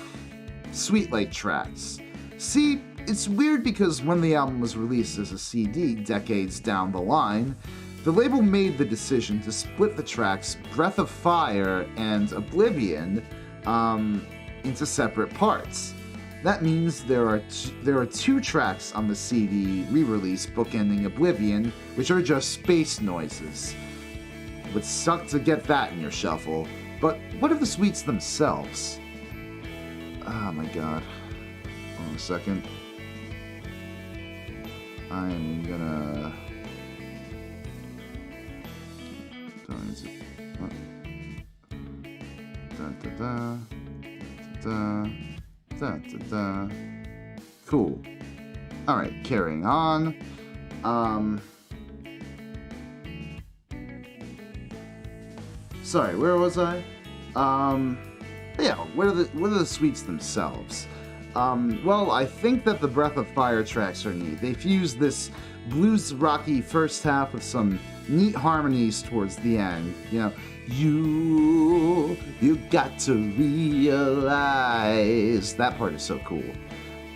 sweet-like tracks. See, it's weird because when the album was released as a CD decades down the line, the label made the decision to split the tracks Breath of Fire and Oblivion into separate parts. That means there are two tracks on the CD re-release bookending Oblivion, which are just space noises. It would suck to get that in your shuffle, but what of the suites themselves? Oh my god. Hold on a second. I'm gonna... Cool. Alright, carrying on. Sorry, where was I? Yeah, what are the suites themselves? Well, I think that the Breath of Fire tracks are neat. They fuse this blues rocky first half with some neat harmonies towards the end. You know, you got to realize. That part is so cool.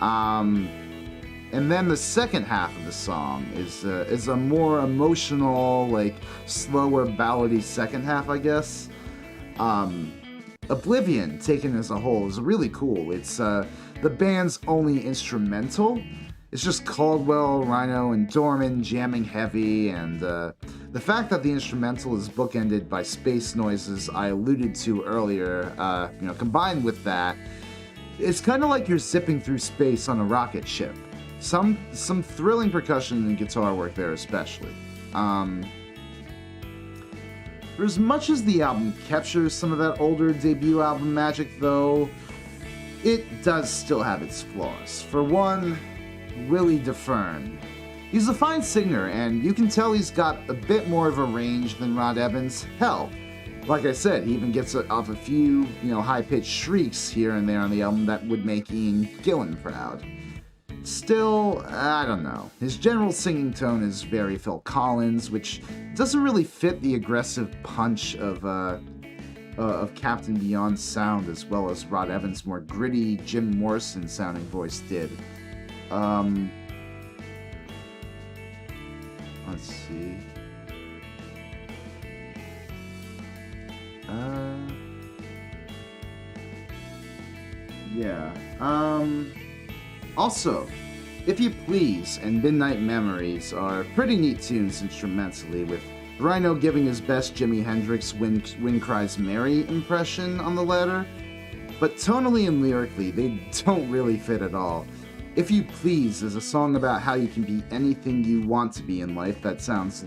And then the second half of the song is a more emotional, like slower ballady second half, I guess. Oblivion, taken as a whole, is really cool. It's the band's only instrumental. It's just Caldwell, Rhino, and Dorman jamming heavy, and the fact that the instrumental is bookended by space noises I alluded to earlier, combined with that, it's kind of like you're zipping through space on a rocket ship. Some thrilling percussion and guitar work there especially. For as much as the album captures some of that older debut album magic, though, it does still have its flaws. For one, Willie DeFern. He's a fine singer, and you can tell he's got a bit more of a range than Rod Evans. Hell, like I said, he even gets off a few, high-pitched shrieks here and there on the album that would make Ian Gillan proud. Still, I don't know. His general singing tone is very Phil Collins, which doesn't really fit the aggressive punch of Captain Beyond's sound, as well as Rod Evans' more gritty Jim Morrison sounding voice did. Let's see. Yeah. Also, If You Please and Midnight Memories are pretty neat tunes instrumentally, with Rhino giving his best Jimi Hendrix Wind Cries Mary impression on the latter. But tonally and lyrically, they don't really fit at all. If You Please is a song about how you can be anything you want to be in life that sounds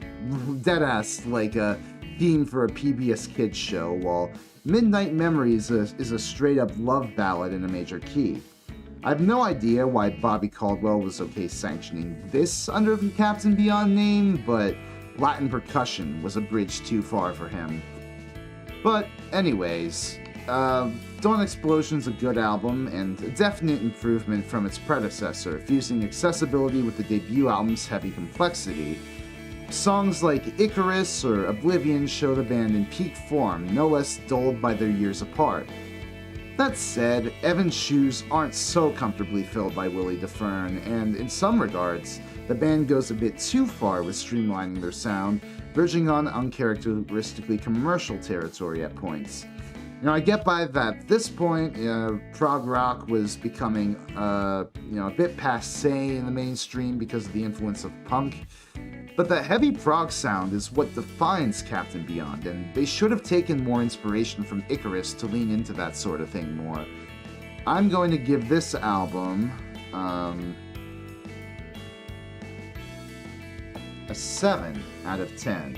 deadass like a theme for a PBS Kids show, while Midnight Memories is a straight-up love ballad in a major key. I have no idea why Bobby Caldwell was okay sanctioning this under the Captain Beyond name, but Latin percussion was a bridge too far for him. But anyways, Dawn Explosion's a good album and a definite improvement from its predecessor, fusing accessibility with the debut album's heavy complexity. Songs like Icarus or Oblivion show the band in peak form, no less dulled by their years apart. That said, Evan's shoes aren't so comfortably filled by Willie DeFern, and in some regards, the band goes a bit too far with streamlining their sound, verging on uncharacteristically commercial territory at points. I get by that at this point, prog rock was becoming, a bit passé in the mainstream because of the influence of punk. But the heavy prog sound is what defines Captain Beyond, and they should have taken more inspiration from Icarus to lean into that sort of thing more. I'm going to give this album a 7 out of 10.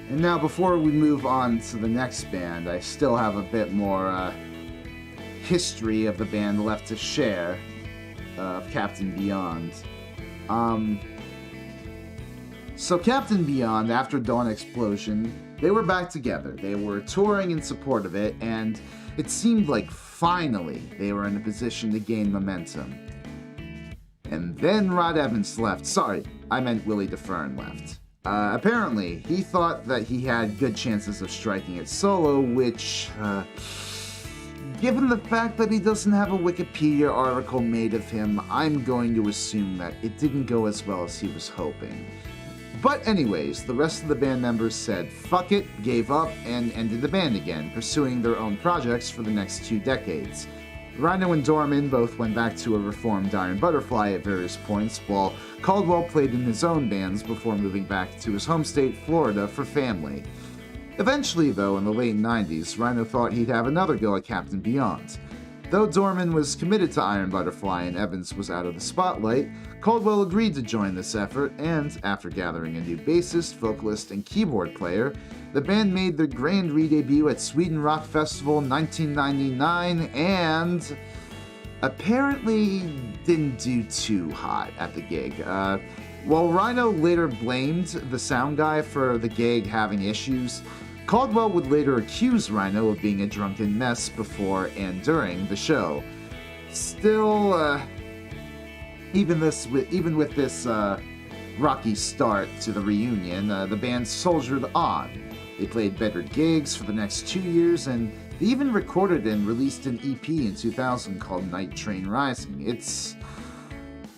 And now, before we move on to the next band, I still have a bit more history of the band left to share of Captain Beyond. So Captain Beyond, after Dawn Explosion, they were back together. They were touring in support of it, and it seemed like finally they were in a position to gain momentum. And then Rod Evans left. Sorry, I meant Willie DeFern left. Apparently, he thought that he had good chances of striking it solo, which, given the fact that he doesn't have a Wikipedia article made of him, I'm going to assume that it didn't go as well as he was hoping. But anyways, the rest of the band members said fuck it, gave up, and ended the band again, pursuing their own projects for the next 2 decades. Rhino and Dorman both went back to a reformed Iron Butterfly at various points, while Caldwell played in his own bands before moving back to his home state, Florida, for family. Eventually, though, in the late 90s, Rhino thought he'd have another go at Captain Beyond. Though Dorman was committed to Iron Butterfly and Evans was out of the spotlight, Caldwell agreed to join this effort, and after gathering a new bassist, vocalist, and keyboard player, the band made their grand re-debut at Sweden Rock Festival in 1999 and apparently didn't do too hot at the gig. While Rhino later blamed the sound guy for the gig having issues, Caldwell would later accuse Rhino of being a drunken mess before and during the show. Still, even with this rocky start to the reunion, the band soldiered on. They played better gigs for the next 2 years, and they even recorded and released an EP in 2000 called Night Train Rising. It's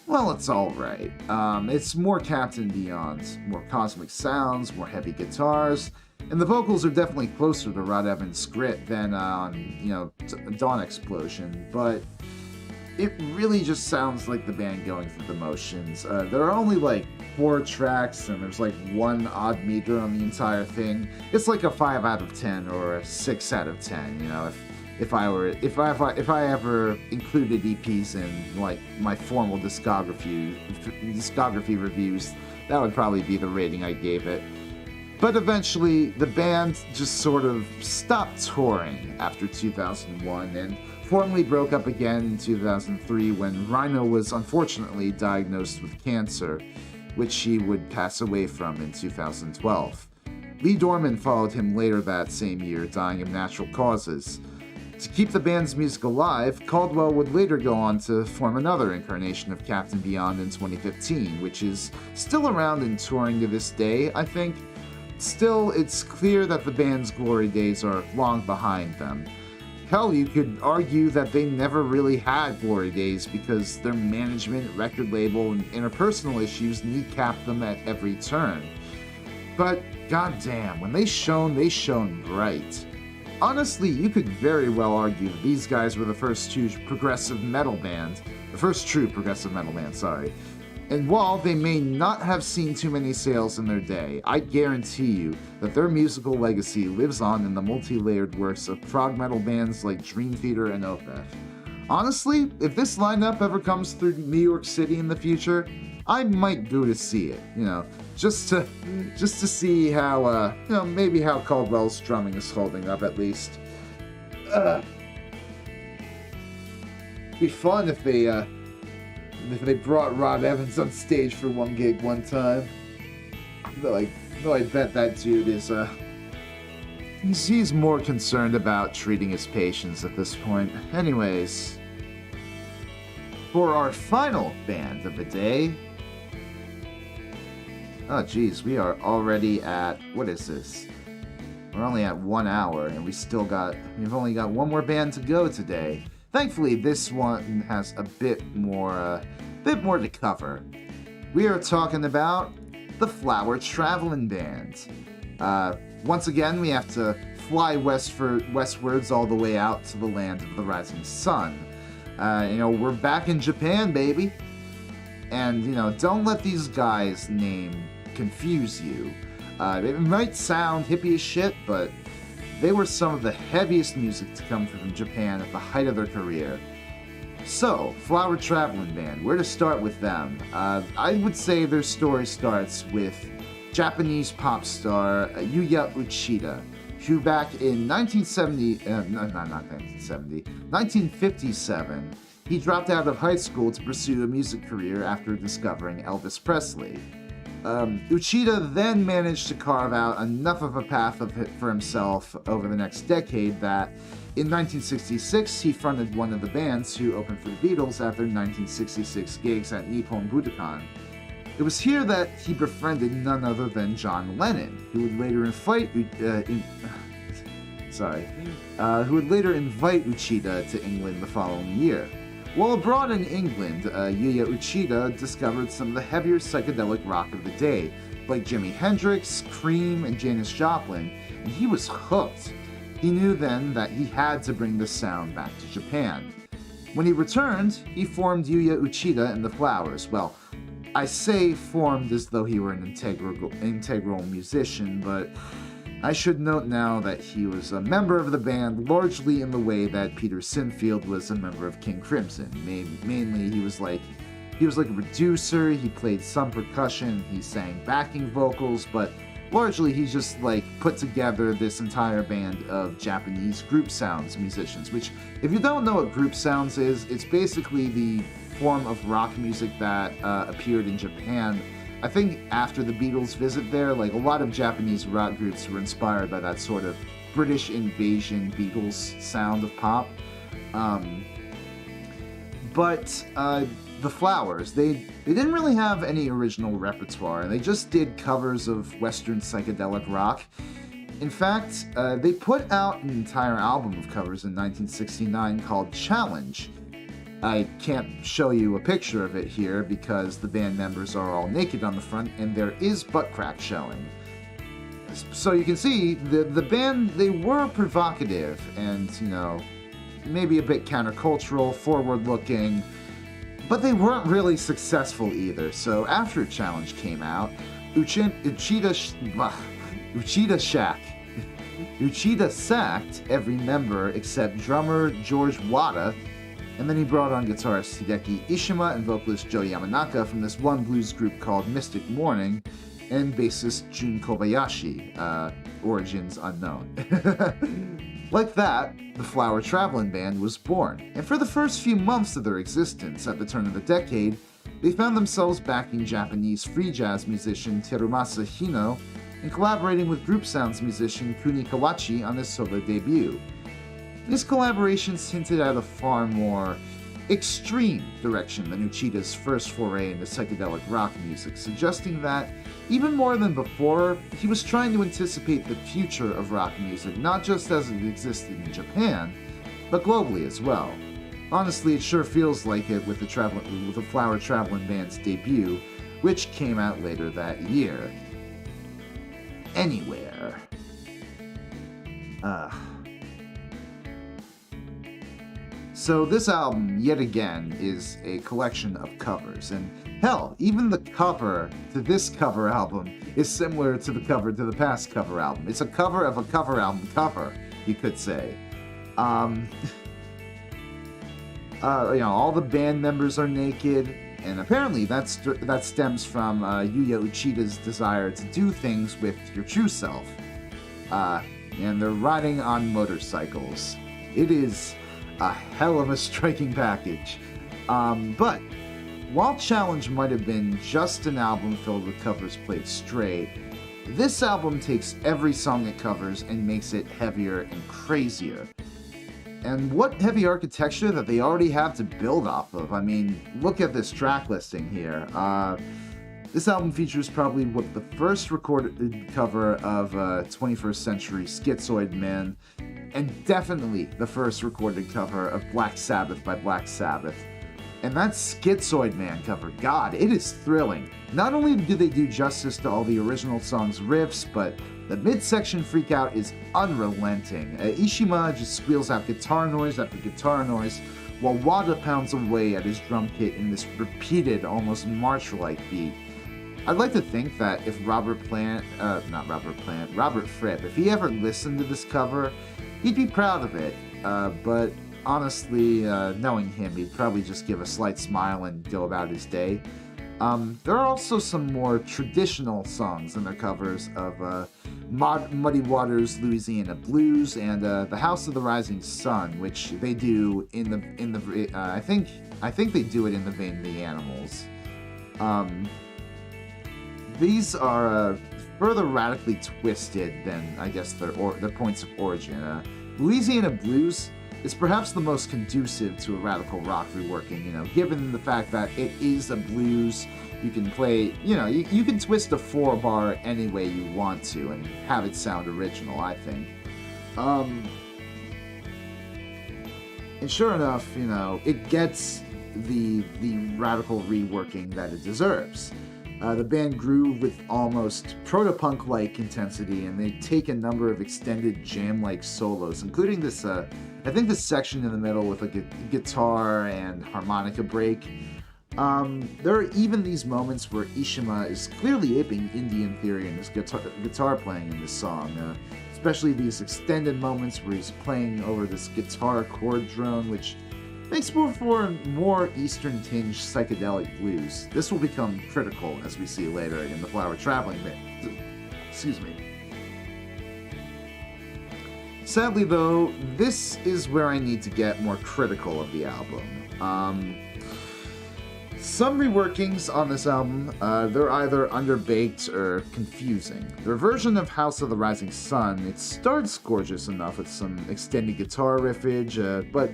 alright. It's more Captain Beyond, more cosmic sounds, more heavy guitars, and the vocals are definitely closer to Rod Evans' grit than on, Dawn Explosion, but it really just sounds like the band going through the motions. There are only like 4 tracks, and there's like 1 odd meter on the entire thing. It's like a 5 out of 10 or a 6 out of 10. If I ever included EPs in like my formal discography reviews, that would probably be the rating I gave it. But eventually, the band just sort of stopped touring after 2001 and formally broke up again in 2003 when Rhino was unfortunately diagnosed with cancer, which he would pass away from in 2012. Lee Dorman followed him later that same year, dying of natural causes. To keep the band's music alive, Caldwell would later go on to form another incarnation of Captain Beyond in 2015, which is still around and touring to this day, I think. Still, it's clear that the band's glory days are long behind them. Hell, you could argue that they never really had glory days because their management, record label, and interpersonal issues kneecapped them at every turn. But goddamn, when they shone bright. Honestly, you could very well argue that these guys were the first true progressive metal band, And while they may not have seen too many sales in their day, I guarantee you that their musical legacy lives on in the multi-layered works of prog metal bands like Dream Theater and Opeth. Honestly, if this lineup ever comes through New York City in the future, I might go to see it, just to see how, maybe how Caldwell's drumming is holding up at least. Be fun if they brought Rod Evans on stage for one gig one time. Though I bet that dude is, he's more concerned about treating his patients at this point. Anyways, for our final band of the day, oh geez, we are already at, what is this? We're only at 1 hour, and we've only got one more band to go today. Thankfully, this one has a bit more to cover. We are talking about the Flower Travellin Band. Once again, we have to fly westwards all the way out to the land of the rising sun. We're back in Japan, baby. And, don't let these guys' name confuse you. It might sound hippie as shit, but they were some of the heaviest music to come from Japan at the height of their career. So, Flower Travellin Band, where to start with them? I would say their story starts with Japanese pop star Yuya Uchida, who back in 1957, he dropped out of high school to pursue a music career after discovering Elvis Presley. Uchida then managed to carve out enough of a path for himself over the next decade that in 1966 he fronted one of the bands who opened for the Beatles at their 1966 gigs at Nippon Budokan. It was here that he befriended none other than John Lennon, who would later invite who would later invite Uchida to England the following year. While abroad in England, Yuya Uchida discovered some of the heavier psychedelic rock of the day, like Jimi Hendrix, Cream, and Janis Joplin, and he was hooked. He knew then that he had to bring this sound back to Japan. When he returned, he formed Yuya Uchida and the Flowers. Well, I say formed as though he were an integral musician, but I should note now that he was a member of the band largely in the way that Peter Sinfield was a member of King Crimson. Mainly, he was like a producer, he played some percussion, he sang backing vocals, but largely he just put together this entire band of Japanese group sounds musicians, which, if you don't know what group sounds is, it's basically the form of rock music that appeared in Japan. I think after the Beatles' visit there, a lot of Japanese rock groups were inspired by that sort of British invasion Beatles sound of pop. But the Flowers, they didn't really have any original repertoire, and they just did covers of Western psychedelic rock. In fact, they put out an entire album of covers in 1969 called Challenge. I can't show you a picture of it here because the band members are all naked on the front and there is butt crack showing. So you can see the band, they were provocative and, maybe a bit countercultural, forward-looking, but they weren't really successful either. So after Challenge came out, Uchida sacked every member except drummer George Wada, and then he brought on guitarist Hideki Ishima and vocalist Joe Yamanaka from this one blues group called Mystic Morning, and bassist Jun Kobayashi, origins unknown. Like that, the Flower Travellin Band was born, and for the first few months of their existence at the turn of the decade, they found themselves backing Japanese free jazz musician Terumasa Hino and collaborating with group sounds musician Kuni Kawachi on his solo debut. These collaborations hinted at a far more extreme direction than Uchida's first foray into psychedelic rock music, suggesting that, even more than before, he was trying to anticipate the future of rock music, not just as it existed in Japan, but globally as well. Honestly, it sure feels like it with the Flower Travellin Band's debut, which came out later that year. Anywhere. So this album, yet again, is a collection of covers, and hell, even the cover to this cover album is similar to the cover to the past cover album. It's a cover of a cover album cover, you could say. All the band members are naked, and apparently that stems from Yuya Uchida's desire to do things with your true self. And they're riding on motorcycles. It is a hell of a striking package. But while Challenge might have been just an album filled with covers played straight, this album takes every song it covers and makes it heavier and crazier. And what heavy architecture that they already have to build off of. I mean, look at this track listing here. This album features probably the first recorded cover of 21st Century Schizoid Man, and definitely the first recorded cover of Black Sabbath by Black Sabbath. And that Schizoid Man cover, God, it is thrilling. Not only do they do justice to all the original song's riffs, but the midsection freakout is unrelenting. Ishima just squeals out guitar noise after guitar noise, while Wada pounds away at his drum kit in this repeated, almost march-like beat. I'd like to think that if Robert Fripp, if he ever listened to this cover, he'd be proud of it, but honestly, knowing him, he'd probably just give a slight smile and go about his day. There are also some more traditional songs in their covers of Muddy Waters' Louisiana Blues and The House of the Rising Sun, which they do in the I think they do it in the vein of the Animals. These are further radically twisted than, I guess, their points of origin. Louisiana Blues is perhaps the most conducive to a radical rock reworking, given the fact that it is a blues. You can play, you can twist a 4-bar any way you want to and have it sound original, I think. And sure enough, you know, it gets the radical reworking that it deserves. The band grew with almost proto-punk-like intensity, and they take a number of extended jam-like solos, including this, I think this section in the middle with a guitar and harmonica break. There are even these moments where Ishima is clearly aping Indian theory in his guitar playing in this song, especially these extended moments where he's playing over this guitar chord drone, which makes for more Eastern-tinged psychedelic blues. This will become critical, as we see later in the Flower Travellin Band. Excuse me. Sadly, though, this is where I need to get more critical of the album. Some reworkings on this album, they're either underbaked or confusing. Their version of House of the Rising Sun, it starts gorgeous enough with some extended guitar riffage, but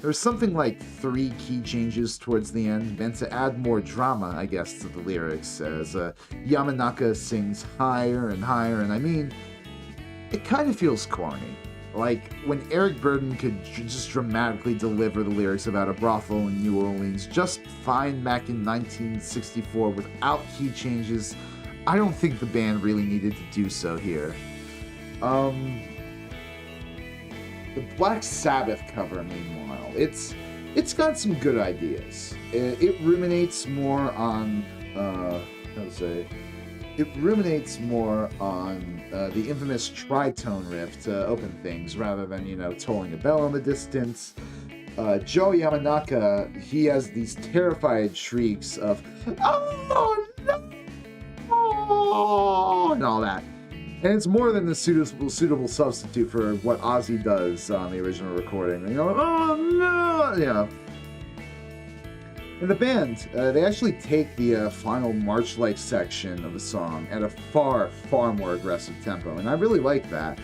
there's something like 3 key changes towards the end, meant to add more drama, I guess, to the lyrics, as Yamanaka sings higher and higher, and I mean, it kind of feels corny. Like, when Eric Burdon could just dramatically deliver the lyrics about a brothel in New Orleans just fine back in 1964 without key changes, I don't think the band really needed to do so here. The Black Sabbath cover, meanwhile, it's got some good ideas. It ruminates more on, It ruminates more on the infamous tritone riff to open things, rather than, you know, tolling a bell in the distance. Joe Yamanaka, he has these terrified shrieks of, "Oh no!" and all that. And it's more than a suitable substitute for what Ozzy does on the original recording. You know, "Oh no!" You know. In the band, they actually take the final march-like section of the song at a far, far more aggressive tempo, and I really like that.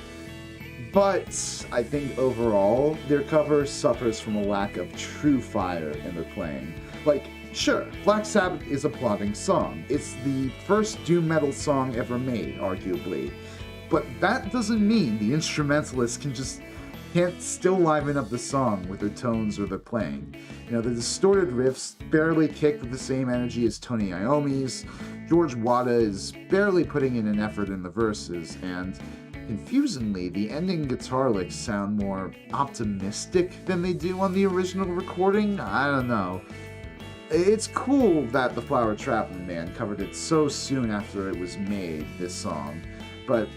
But I think overall, their cover suffers from a lack of true fire in their playing. Like, sure, Black Sabbath is a plodding song. It's the first doom metal song ever made, arguably. But that doesn't mean the instrumentalists can't still liven up the song with their tones or their playing. You know, the distorted riffs barely kick with the same energy as Tony Iommi's, George Wada is barely putting in an effort in the verses, and confusingly, the ending guitar licks sound more optimistic than they do on the original recording. I don't know. It's cool that the Flower Travellin Band covered it so soon after it was made, this song, but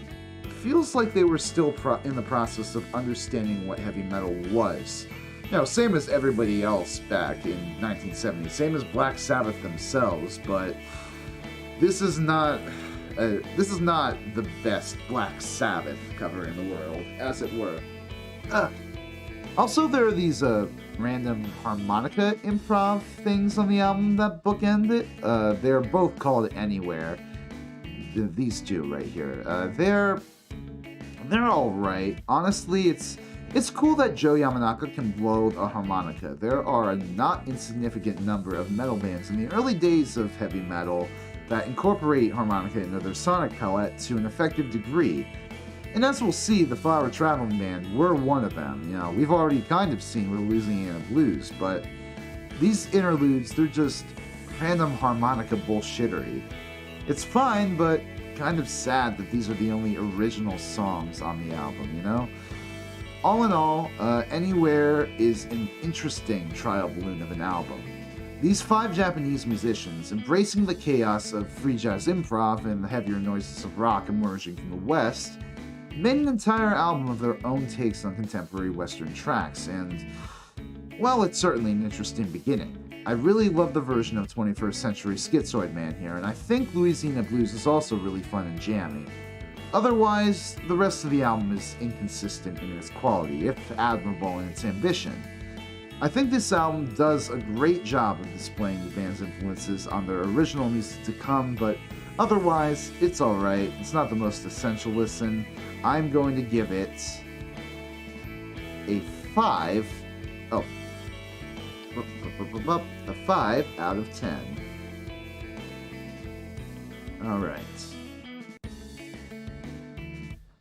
feels like they were still in the process of understanding what heavy metal was. You know, same as everybody else back in 1970, same as Black Sabbath themselves, but this is not the best Black Sabbath cover in the world, as it were. Also, there are these random harmonica improv things on the album that bookend it. They're both called Anywhere. These two right here. They're alright. Honestly, it's cool that Joe Yamanaka can blow a harmonica. There are a not insignificant number of metal bands in the early days of heavy metal that incorporate harmonica into their sonic palette to an effective degree. And as we'll see, the Flower Travellin Band were one of them. You know, we've already kind of seen Louisiana Blues, but these interludes, they're just random harmonica bullshittery. It's fine, but kind of sad that these are the only original songs on the album, you know? All in all, Anywhere is an interesting trial balloon of an album. These 5 Japanese musicians, embracing the chaos of free jazz improv and the heavier noises of rock emerging from the West, made an entire album of their own takes on contemporary Western tracks, and, well, it's certainly an interesting beginning. I really love the version of 21st Century Schizoid Man here, and I think Louisiana Blues is also really fun and jammy. Otherwise, the rest of the album is inconsistent in its quality, if admirable in its ambition. I think this album does a great job of displaying the band's influences on their original music to come, but otherwise, it's alright. It's not the most essential listen. I'm going to give it a 5 out of 10. Alright.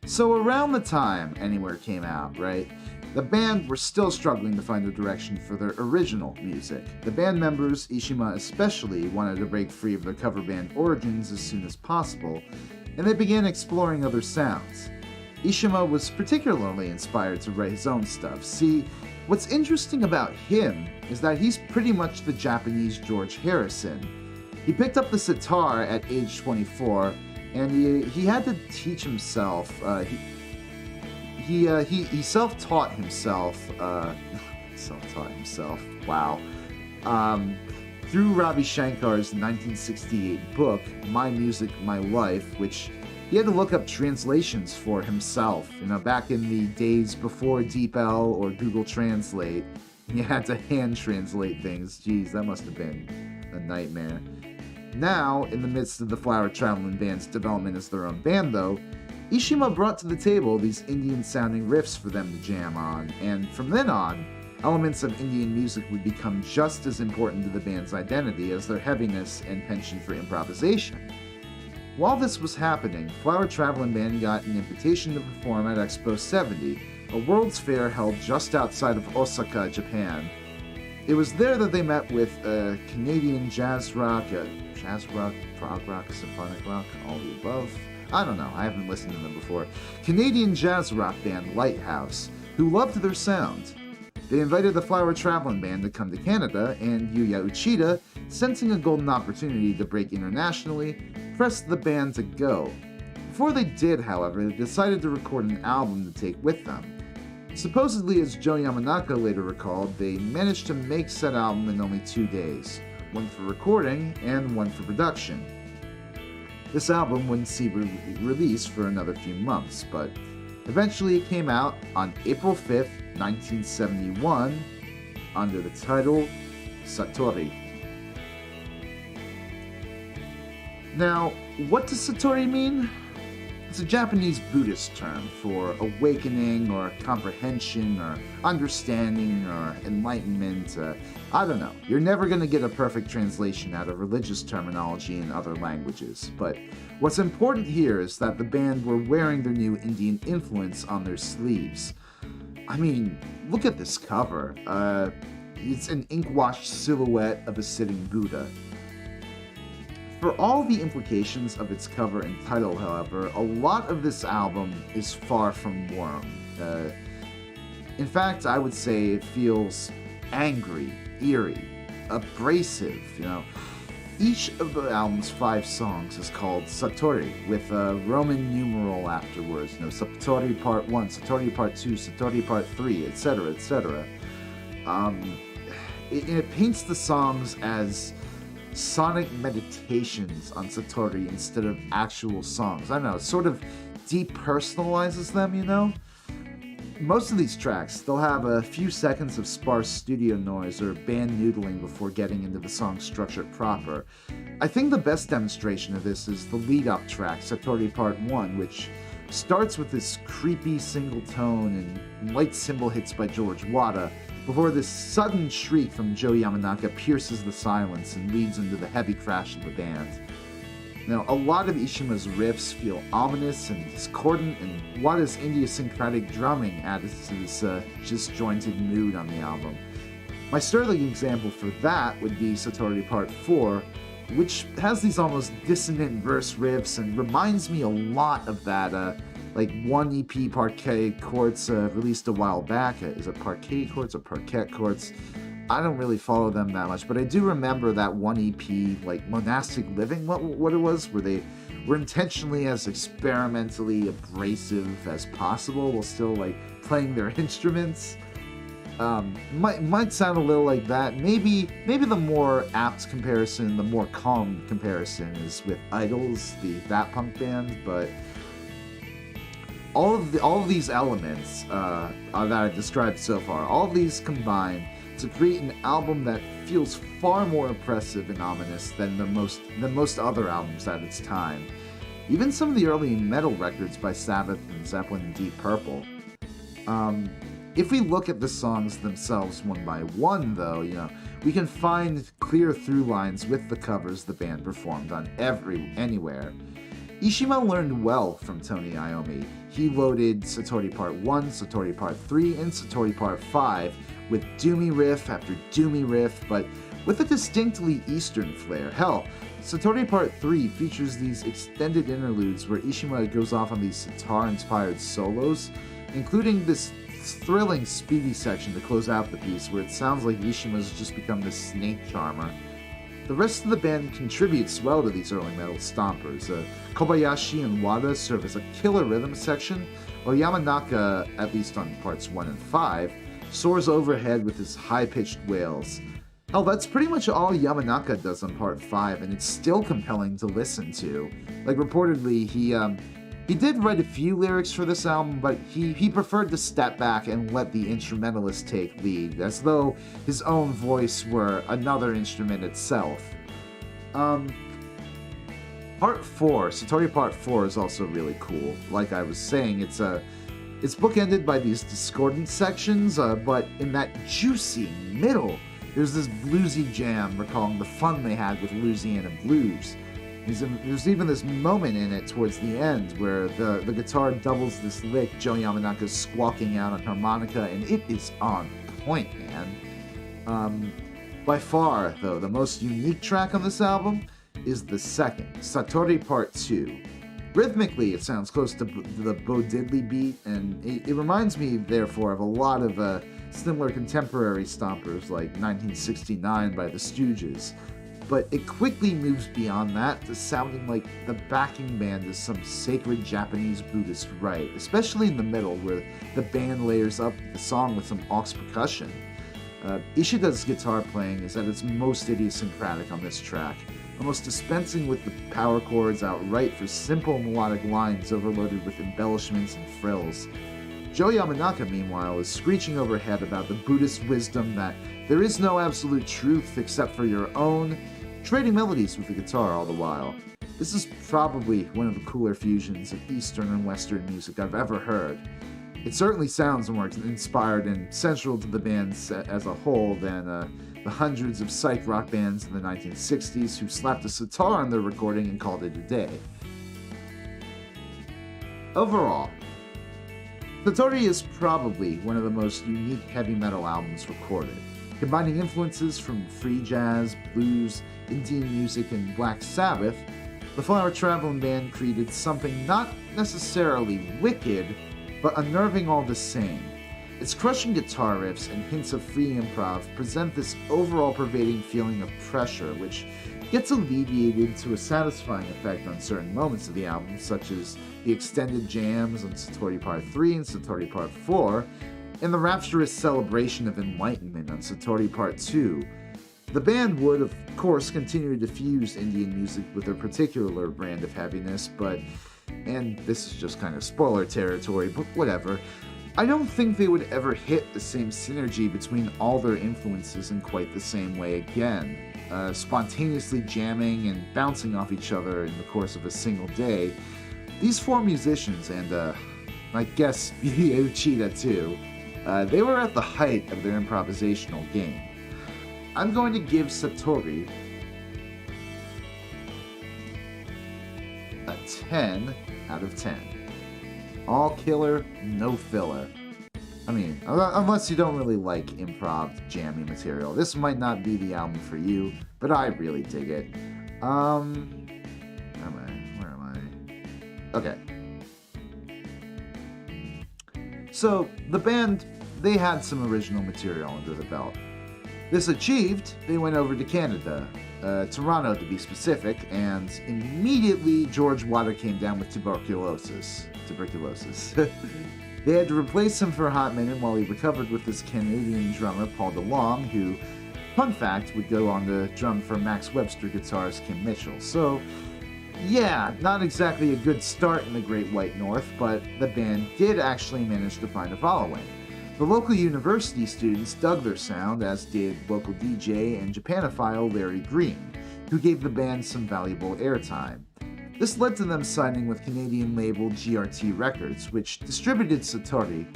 So around the time Anywhere came out, right, the band were still struggling to find a direction for their original music. The band members, Ishima especially, wanted to break free of their cover band origins as soon as possible, and they began exploring other sounds. Ishima was particularly inspired to write his own stuff. See, what's interesting about him is that he's pretty much the Japanese George Harrison. He picked up the sitar at age 24, and he had to teach himself. He self-taught himself. Self-taught himself. Wow. Through Ravi Shankar's 1968 book, My Music, My Life, which he had to look up translations for himself. Back in the days before DeepL or Google Translate, you had to hand translate things. Jeez, that must have been a nightmare. Now, in the midst of the Flower Travellin Band's development as their own band, though, Ishima brought to the table these Indian-sounding riffs for them to jam on, and from then on, elements of Indian music would become just as important to the band's identity as their heaviness and penchant for improvisation. While this was happening, Flower Travellin Band got an invitation to perform at Expo 70, a world's fair held just outside of Osaka, Japan. It was there that they met with Canadian jazz rock, prog rock, symphonic rock, all the above. I don't know, I haven't listened to them before. Canadian jazz rock band Lighthouse, who loved their sound. They invited the Flower Travellin Band to come to Canada, and Yuya Uchida, sensing a golden opportunity to break internationally, pressed the band to go. Before they did, however, they decided to record an album to take with them. Supposedly, as Joe Yamanaka later recalled, they managed to make said album in only 2 days, one for recording and one for production. This album wouldn't see release for another few months, but eventually it came out on April 5th, 1971, under the title Satori. Now, what does Satori mean? It's a Japanese Buddhist term for awakening or comprehension or understanding or enlightenment. I don't know. You're never going to get a perfect translation out of religious terminology in other languages. But what's important here is that the band were wearing their new Indian influence on their sleeves. I mean, look at this cover. It's an ink-washed silhouette of a sitting Buddha. For all the implications of its cover and title, however, a lot of this album is far from warm. In fact, I would say it feels angry, eerie, abrasive, Each of the album's 5 songs is called Satori, with a Roman numeral afterwards. Satori Part 1, Satori Part 2, Satori Part 3, etc., etc. It paints the songs as sonic meditations on Satori instead of actual songs. I don't know, it sort of depersonalizes them, Most of these tracks, they'll have a few seconds of sparse studio noise or band noodling before getting into the song structure proper. I think the best demonstration of this is the lead-up track, Satori Part 1, which starts with this creepy single tone and light cymbal hits by George Wada, before this sudden shriek from Joe Yamanaka pierces the silence and leads into the heavy crash of the band. Now, a lot of Ishima's riffs feel ominous and discordant, and Wada's idiosyncratic drumming adds to this disjointed mood on the album. My sterling example for that would be Satori Part 4, which has these almost dissonant verse riffs and reminds me a lot of that one EP Parquet Quartz released a while back. Is it Parquet Quartz or Parquet Quartz? I don't really follow them that much, but I do remember that one EP, Monastic Living, what it was, where they were intentionally as experimentally abrasive as possible while still, playing their instruments. Might sound a little like that. Maybe the more apt comparison, the more calm comparison is with Idols, that punk band, but all of these elements that I've described so far, all of these combine to create an album that feels far more oppressive and ominous than most other albums at its time. Even some of the early metal records by Sabbath and Zeppelin and Deep Purple. If we look at the songs themselves one by one, though, we can find clear through lines with the covers the band performed on Anywhere. Ishima learned well from Tony Iommi. he loaded Satori Part 1, Satori Part 3, and Satori Part 5 with doomy riff after doomy riff, but with a distinctly Eastern flair. Hell, Satori Part 3 features these extended interludes where Ishima goes off on these sitar-inspired solos, including this thrilling speedy section to close out the piece where it sounds like Ishima's just become this snake charmer. The rest of the band contributes well to these early metal stompers. Kobayashi and Wada serve as a killer rhythm section, while Yamanaka, at least on parts 1 and 5, soars overhead with his high-pitched wails. Hell, that's pretty much all Yamanaka does on part 5, and it's still compelling to listen to. Like, reportedly, he did write a few lyrics for this album, but he preferred to step back and let the instrumentalist take lead, as though his own voice were another instrument itself. Part 4, Satori Part 4 is also really cool. Like I was saying, it's bookended by these discordant sections, but in that juicy middle, there's this bluesy jam recalling the fun they had with Louisiana blues. There's even this moment in it towards the end where the guitar doubles this lick Joe Yamanaka's squawking out on harmonica, and it is on point, man. By far, though, the most unique track on this album is the second, Satori Part 2. Rhythmically, it sounds close to the Bo Diddley beat, and it reminds me, therefore, of a lot of similar contemporary stompers like 1969 by the Stooges. But it quickly moves beyond that to sounding like the backing band is some sacred Japanese Buddhist rite, especially in the middle where the band layers up the song with some aux percussion. Ishida's guitar playing is at its most idiosyncratic on this track, almost dispensing with the power chords outright for simple melodic lines overloaded with embellishments and frills. Joe Yamanaka, meanwhile, is screeching overhead about the Buddhist wisdom that there is no absolute truth except for your own, trading melodies with the guitar all the while. This is probably one of the cooler fusions of Eastern and Western music I've ever heard. It certainly sounds more inspired and central to the band as a whole than the hundreds of psych rock bands in the 1960s who slapped a sitar on their recording and called it a day. Overall, Satori is probably one of the most unique heavy metal albums recorded, combining influences from free jazz, blues, Indian music, and Black Sabbath. The Flower Travellin Band created something not necessarily wicked, but unnerving all the same. Its crushing guitar riffs and hints of free improv present this overall pervading feeling of pressure, which gets alleviated to a satisfying effect on certain moments of the album, such as the extended jams on Satori Part 3 and Satori Part 4, and the rapturous celebration of enlightenment on Satori Part 2. The band would, of course, continue to fuse Indian music with their particular brand of heaviness, but, and this is just kind of spoiler territory, but whatever, I don't think they would ever hit the same synergy between all their influences in quite the same way again, spontaneously jamming and bouncing off each other in the course of a single day. These four musicians, and I guess Yuya Uchida too, they were at the height of their improvisational game. I'm going to give Satori a 10 out of 10. All killer, no filler. I mean, unless you don't really like improv jammy material, this might not be the album for you, but I really dig it. Where am I? Okay. So, the band, they had some original material under the belt. This achieved, they went over to Canada, Toronto to be specific, and immediately George Wada came down with tuberculosis. They had to replace him for a hot minute while he recovered with this Canadian drummer, Paul DeLong, who, fun fact, would go on to drum for Max Webster guitarist Kim Mitchell. So, yeah, not exactly a good start in the Great White North, but the band did actually manage to find a following. The local university students dug their sound, as did local DJ and Japanophile Larry Green, who gave the band some valuable airtime. This led to them signing with Canadian label GRT Records, which distributed Satori.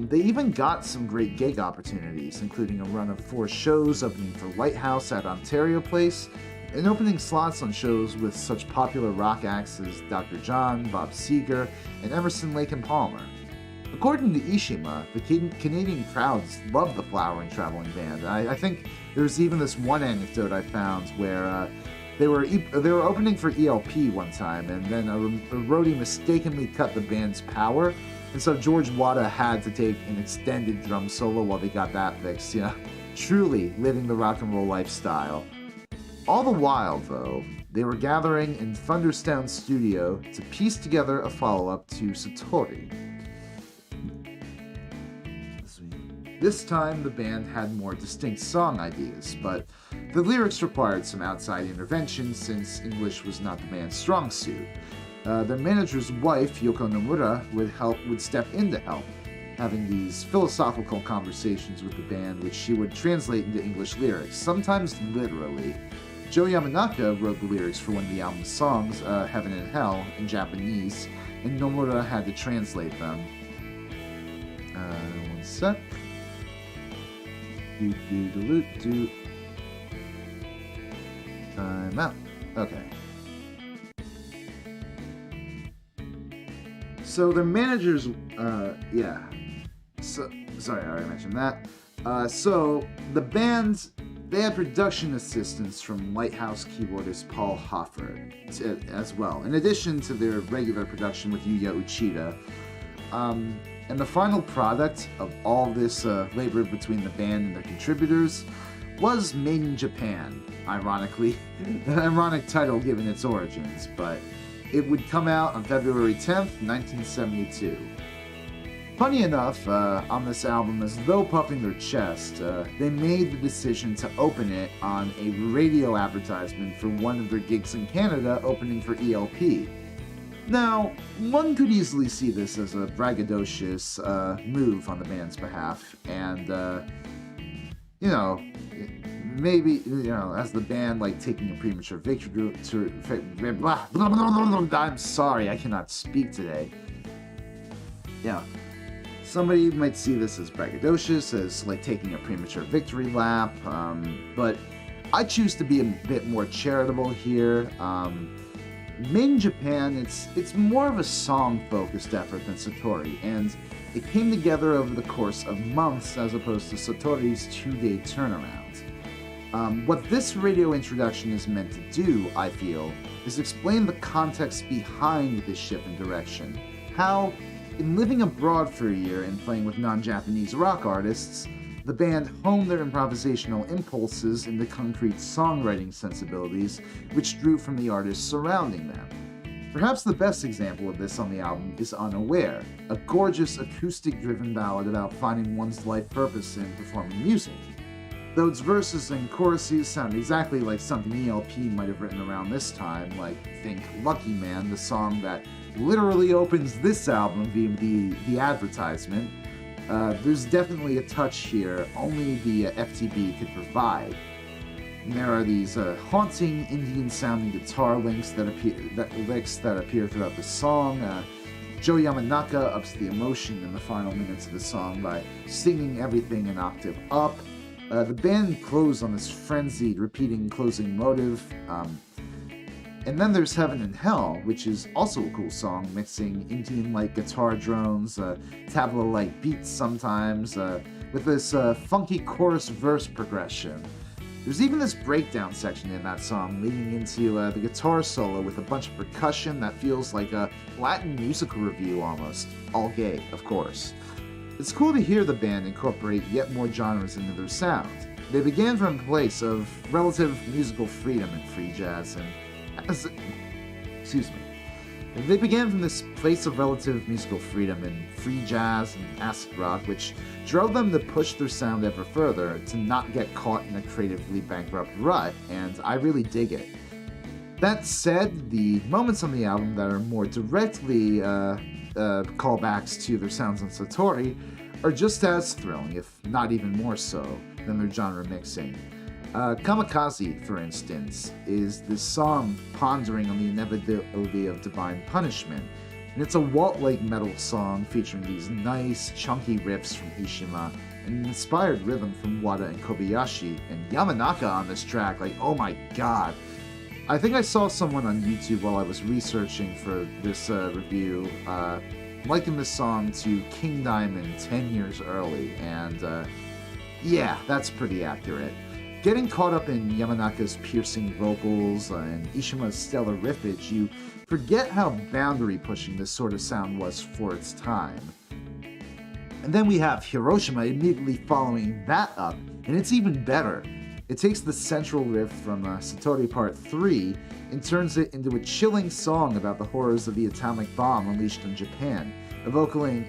They even got some great gig opportunities, including a run of 4 shows opening for Lighthouse at Ontario Place, in opening slots on shows with such popular rock acts as Dr. John, Bob Seger, and Emerson, Lake and Palmer. According to Ishima, the Canadian crowds loved the Flower Travellin Band. I think there's even this one anecdote I found where they were opening for ELP one time, and then a roadie mistakenly cut the band's power, and so George Wada had to take an extended drum solo while they got that fixed. Truly living the rock and roll lifestyle. All the while, though, they were gathering in Thunderstone Studio to piece together a follow-up to Satori. This time, the band had more distinct song ideas, but the lyrics required some outside intervention since English was not the band's strong suit. Their manager's wife, Yoko Nomura, would step in to help, having these philosophical conversations with the band, which she would translate into English lyrics, sometimes literally. Joe Yamanaka wrote the lyrics for one of the album's songs, Heaven and Hell, in Japanese, and Nomura had to translate them. One sec. Time out. Okay. So their managers, sorry, I already mentioned that. So the band, they had production assistance from Lighthouse keyboardist Paul Hoffert as well, in addition to their regular production with Yuya Uchida. And the final product of all this labor between the band and their contributors was Made in Japan, ironically. An ironic title given its origins, but it would come out on February 10th, 1972. Funny enough, on this album, as though puffing their chest, they made the decision to open it on a radio advertisement for one of their gigs in Canada opening for ELP. Now, one could easily see this as a braggadocious move on the band's behalf, and, maybe, as the band, taking a premature victory I'm sorry, I cannot speak today. Somebody might see this as braggadocious, as, taking a premature victory lap, but I choose to be a bit more charitable here. Made in Japan, it's more of a song-focused effort than Satori, and it came together over the course of months as opposed to Satori's 2-day turnaround. What this radio introduction is meant to do, I feel, is explain the context behind this shift in direction. How, in living abroad for a year and playing with non-Japanese rock artists, the band honed their improvisational impulses into concrete songwriting sensibilities, which drew from the artists surrounding them. Perhaps the best example of this on the album is Unaware, a gorgeous acoustic-driven ballad about finding one's life purpose in performing music. Though its verses and choruses sound exactly like something ELP might have written around this time, think Lucky Man, the song that literally opens this album via the advertisement, there's definitely a touch here only the FTB could provide. And there are these haunting Indian-sounding guitar licks that appear throughout the song. Joe Yamanaka ups the emotion in the final minutes of the song by singing everything an octave up. The band close on this frenzied, repeating closing motive. And then there's Heaven and Hell, which is also a cool song, mixing Indian-like guitar drones, tabla-like beats sometimes, with this funky chorus-verse progression. There's even this breakdown section in that song leading into the guitar solo with a bunch of percussion that feels like a Latin musical review almost. All gay, of course. It's cool to hear the band incorporate yet more genres into their sound. They began from a place of relative musical freedom in free jazz and They began from this place of relative musical freedom in free jazz and acid rock, which drove them to push their sound ever further to not get caught in a creatively bankrupt rut, and I really dig it. That said, the moments on the album that are more directly callbacks to their sounds on Satori are just as thrilling, if not even more so, than their genre mixing. Kamikaze, for instance, is this song pondering on the inevitability of divine punishment, and it's a Walt-like metal song featuring these nice, chunky riffs from Ishima and an inspired rhythm from Wada and Kobayashi, and Yamanaka on this track, oh my god, I think I saw someone on YouTube while I was researching for this review liken this song to King Diamond 10 years early, and yeah, that's pretty accurate. Getting caught up in Yamanaka's piercing vocals and Ishima's stellar riffage, you forget how boundary-pushing this sort of sound was for its time. And then we have Hiroshima immediately following that up, and it's even better. It takes the central riff from Satori Part 3 and turns it into a chilling song about the horrors of the atomic bomb unleashed on Japan, evoking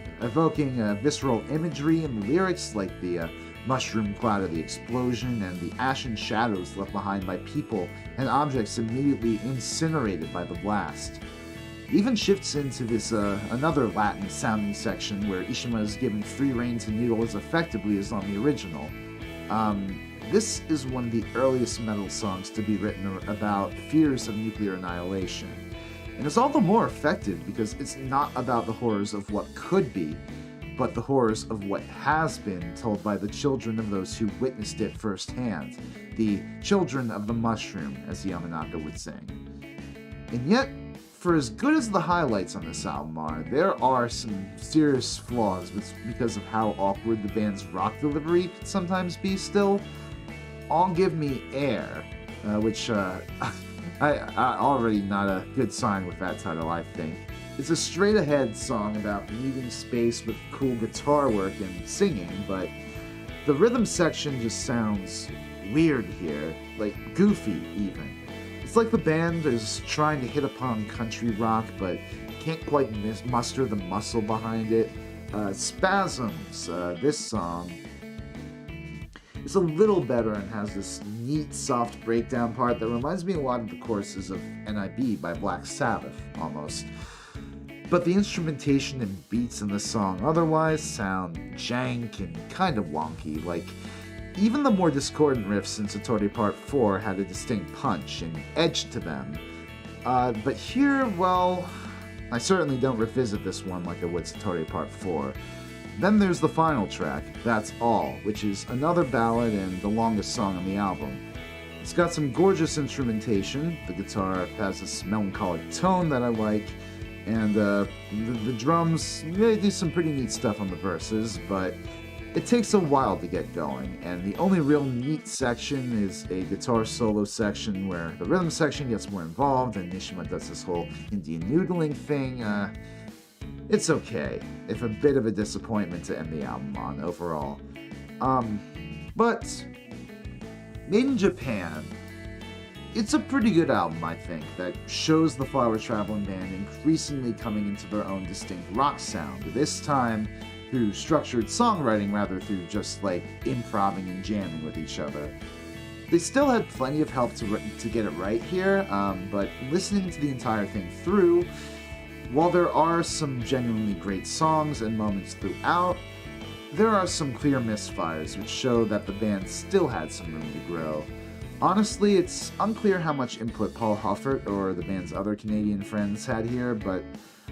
visceral imagery in the lyrics like the mushroom cloud of the explosion and the ashen shadows left behind by people and objects immediately incinerated by the blast. It even shifts into this another Latin-sounding section where Ishima is giving free rein to Noodle as effectively as on the original. This is one of the earliest metal songs to be written about fears of nuclear annihilation. And it's all the more effective because it's not about the horrors of what could be, but the horrors of what has been told by the children of those who witnessed it firsthand. The children of the mushroom, as Yamanaka would sing. And yet, for as good as the highlights on this album are, there are some serious flaws because of how awkward the band's rock delivery can sometimes be still. All Give Me Air, which I already not a good sign with that title, I think. It's a straight-ahead song about needing space with cool guitar work and singing, but the rhythm section just sounds weird here, like goofy even. It's like the band is trying to hit upon country rock, but can't quite muster the muscle behind it. Spasms, this song, is a little better and has this neat, soft breakdown part that reminds me a lot of the choruses of N.I.B. by Black Sabbath, almost. But the instrumentation and beats in the song otherwise sound jank and kind of wonky, like even the more discordant riffs in Satori Part 4 had a distinct punch and edge to them. But here, well, I certainly don't revisit this one like I would Satori Part 4. Then there's the final track, That's All, which is another ballad and the longest song on the album. It's got some gorgeous instrumentation, the guitar has this melancholic tone that I like, and the drums really do some pretty neat stuff on the verses, but it takes a while to get going, and the only real neat section is a guitar solo section where the rhythm section gets more involved and Nishima does this whole Indian noodling thing. It's okay, if a bit of a disappointment to end the album on overall. But Made in Japan, it's a pretty good album, I think, that shows the Flower Travellin Band increasingly coming into their own distinct rock sound, this time through structured songwriting rather through just like improvising and jamming with each other. They still had plenty of help to get it right here, but listening to the entire thing through, while there are some genuinely great songs and moments throughout, there are some clear misfires which show that the band still had some room to grow. Honestly, it's unclear how much input Paul Huffert or the band's other Canadian friends had here, but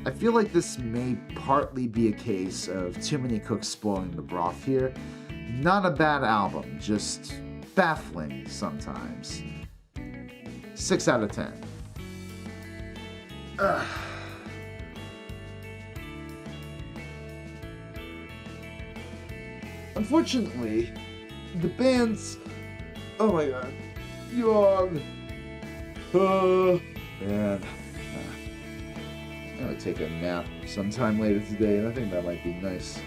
I feel like this may partly be a case of too many cooks spoiling the broth here. Not a bad album, just baffling sometimes. 6 out of 10. Unfortunately, the band's... Oh my god. Yawn. Man. I'm gonna take a nap sometime later today, and I think that might be nice.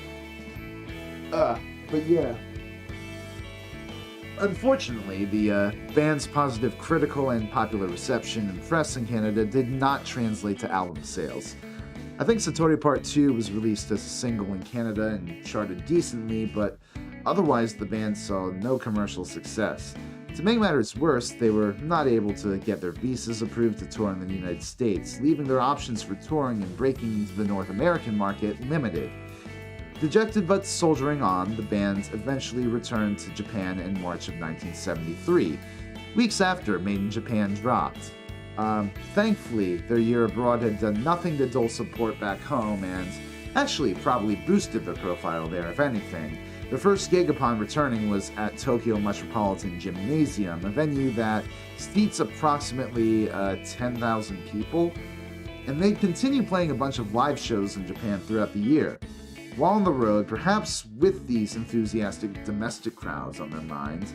But yeah. Unfortunately, the band's positive critical and popular reception and press in Canada did not translate to album sales. I think Satori Part 2 was released as a single in Canada and charted decently, but otherwise the band saw no commercial success. To make matters worse, they were not able to get their visas approved to tour in the United States, leaving their options for touring and breaking into the North American market limited. Dejected but soldiering on, the band eventually returned to Japan in March of 1973, weeks after Made in Japan dropped. Thankfully, their year abroad had done nothing to dull support back home and actually probably boosted their profile there, if anything, Their first gig upon returning was at Tokyo Metropolitan Gymnasium, a venue that seats approximately 10,000 people, and they'd continue playing a bunch of live shows in Japan throughout the year. While on the road, perhaps with these enthusiastic domestic crowds on their minds,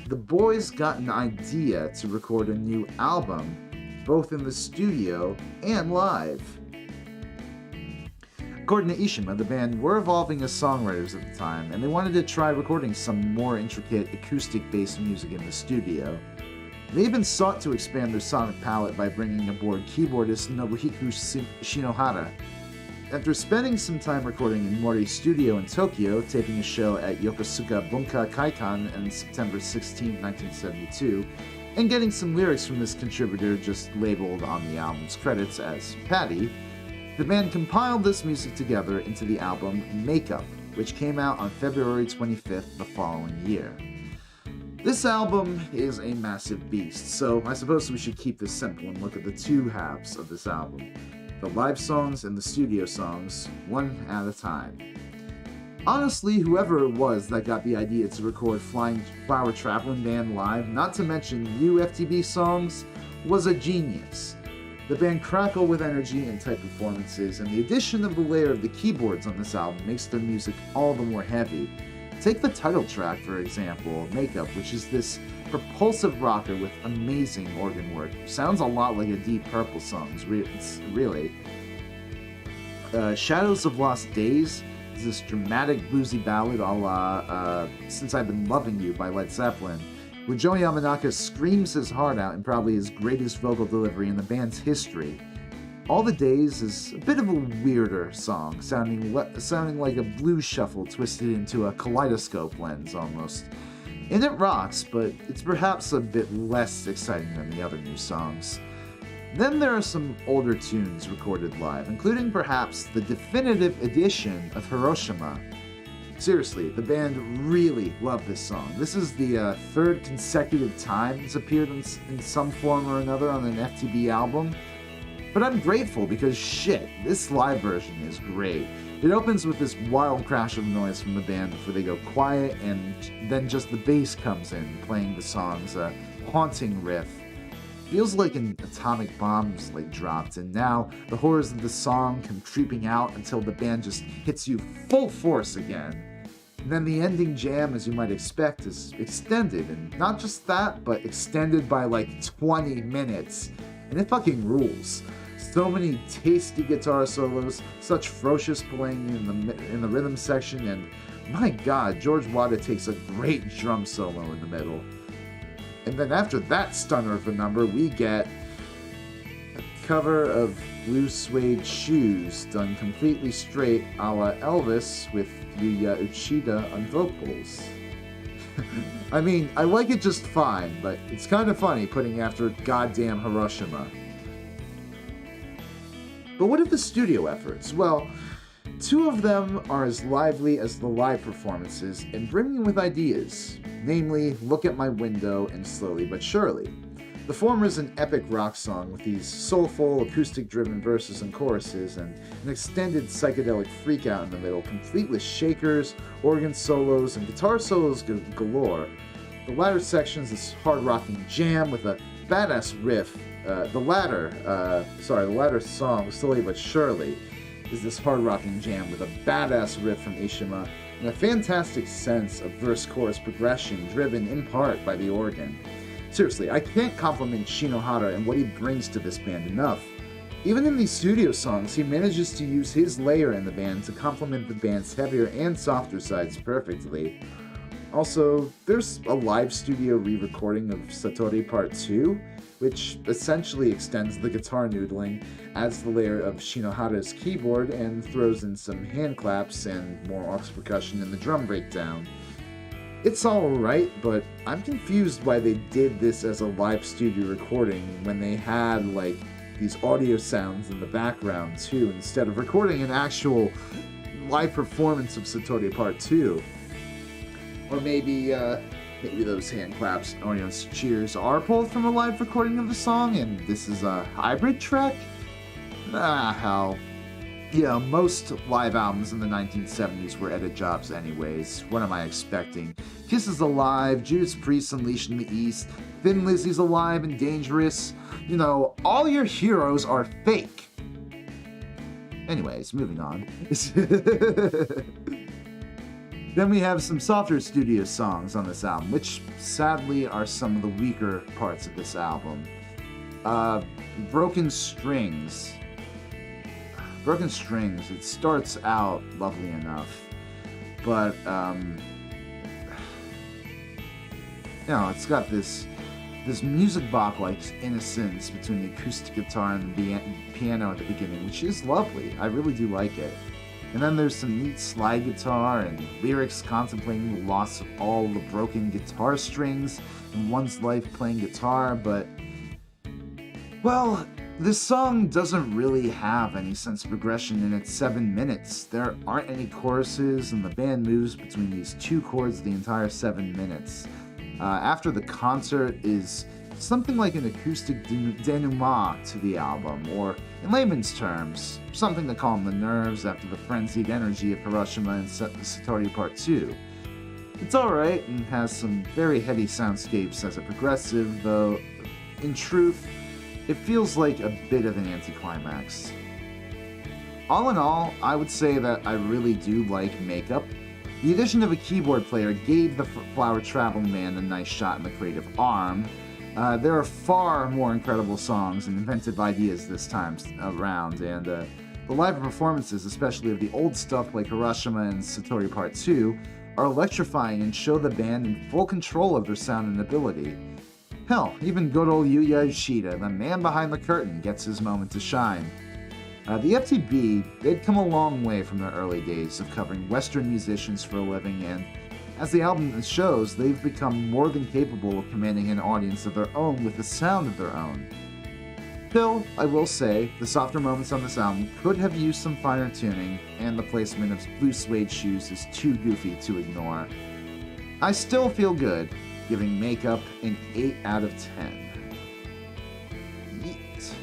the boys got an idea to record a new album, both in the studio and live. According to Ishima, the band were evolving as songwriters at the time, and they wanted to try recording some more intricate acoustic-based music in the studio. They even sought to expand their sonic palette by bringing aboard keyboardist Nobuhiko Shinohara. After spending some time recording in Mori's studio in Tokyo, taping a show at Yokosuka Bunka Kaikan on September 16, 1972, and getting some lyrics from this contributor just labeled on the album's credits as Patty, the band compiled this music together into the album Makeup, which came out on February 25th the following year. This album is a massive beast, so I suppose we should keep this simple and look at the two halves of this album, the live songs and the studio songs, one at a time. Honestly, whoever it was that got the idea to record Flower Travellin Band live, not to mention new FTB songs, was a genius. The band crackle with energy and tight performances, and the addition of the layer of the keyboards on this album makes their music all the more heavy. Take the title track, for example, Makeup, which is this propulsive rocker with amazing organ work. Sounds a lot like a Deep Purple song, really. Shadows of Lost Days is this dramatic bluesy ballad a la Since I've Been Loving You by Led Zeppelin, where Joe Yamanaka screams his heart out in probably his greatest vocal delivery in the band's history. All the Days is a bit of a weirder song, sounding like a blues shuffle twisted into a kaleidoscope lens almost. And it rocks, but it's perhaps a bit less exciting than the other new songs. Then there are some older tunes recorded live, including perhaps the definitive edition of Hiroshima. Seriously, the band really loved this song. This is the third consecutive time it's appeared in some form or another on an FTB album. But I'm grateful because shit, this live version is great. It opens with this wild crash of noise from the band before they go quiet, and then just the bass comes in, playing the song's haunting riff. Feels like an atomic bomb's dropped, and now the horrors of the song come creeping out until the band just hits you full force again. And then the ending jam, as you might expect, is extended, and not just that, but extended by 20 minutes. And it fucking rules. So many tasty guitar solos, such ferocious playing in the rhythm section, and my god, George Wada takes a great drum solo in the middle. And then after that stunner of a number, we get a cover of Blue Suede Shoes done completely straight a la Elvis with Yuya Uchida on vocals. I mean, I like it just fine, but it's kind of funny putting after goddamn Hiroshima. But what of the studio efforts? Well, two of them are as lively as the live performances and brimming with ideas, namely Look at My Window and Slowly But Surely. The former is an epic rock song with these soulful, acoustic-driven verses and choruses, and an extended psychedelic freakout in the middle, complete with shakers, organ solos, and guitar solos galore. The latter section is this hard-rocking jam with a badass riff. The latter song, Slowly But Surely, is this hard-rocking jam with a badass riff from Ishima and a fantastic sense of verse-chorus progression driven in part by the organ. Seriously, I can't compliment Shinohara and what he brings to this band enough. Even in these studio songs, he manages to use his layer in the band to complement the band's heavier and softer sides perfectly. Also, there's a live studio re-recording of Satori Part 2, which essentially extends the guitar noodling, adds the layer of Shinohara's keyboard, and throws in some hand claps and more aux percussion in the drum breakdown. It's alright, but I'm confused why they did this as a live studio recording when they had, these audio sounds in the background too, instead of recording an actual live performance of Satori Part 2. Or maybe those hand claps, audience cheers are pulled from a live recording of the song, and this is a hybrid track? Ah, hell. Yeah, most live albums in the 1970s were edit jobs anyways. What am I expecting? Kiss is alive, Judas Priest Unleashed in the East, Thin Lizzy's alive and dangerous. You know, all your heroes are fake. Anyways, moving on. Then we have some softer studio songs on this album, which sadly are some of the weaker parts of this album. Broken Strings. Broken Strings, it starts out lovely enough, but, it's got this music box-like innocence between the acoustic guitar and the piano at the beginning, which is lovely. I really do like it. And then there's some neat slide guitar and lyrics contemplating the loss of all the broken guitar strings in one's life playing guitar, but, well, this song doesn't really have any sense of progression in its 7 minutes. There aren't any choruses, and the band moves between these two chords the entire 7 minutes. After the concert is something like an acoustic denouement to the album, or in layman's terms, something to calm the nerves after the frenzied energy of Hiroshima and Satori Part 2. It's alright and has some very heady soundscapes as a progressive, though in truth, it feels like a bit of an anticlimax. All in all, I would say that I really do like Makeup. The addition of a keyboard player gave the Flower Travellin Band a nice shot in the creative arm. There are far more incredible songs and inventive ideas this time around, and the live performances, especially of the old stuff like Hiroshima and Satori Part 2, are electrifying and show the band in full control of their sound and ability. Hell, even good old Yuya Uchida, the man behind the curtain, gets his moment to shine. The FTB, they'd come a long way from their early days of covering Western musicians for a living, and as the album shows, they've become more than capable of commanding an audience of their own with a sound of their own. Still, I will say, the softer moments on this album could have used some finer tuning, and the placement of blue suede shoes is too goofy to ignore. I still feel good, giving Makeup an 8 out of 10. Yeet.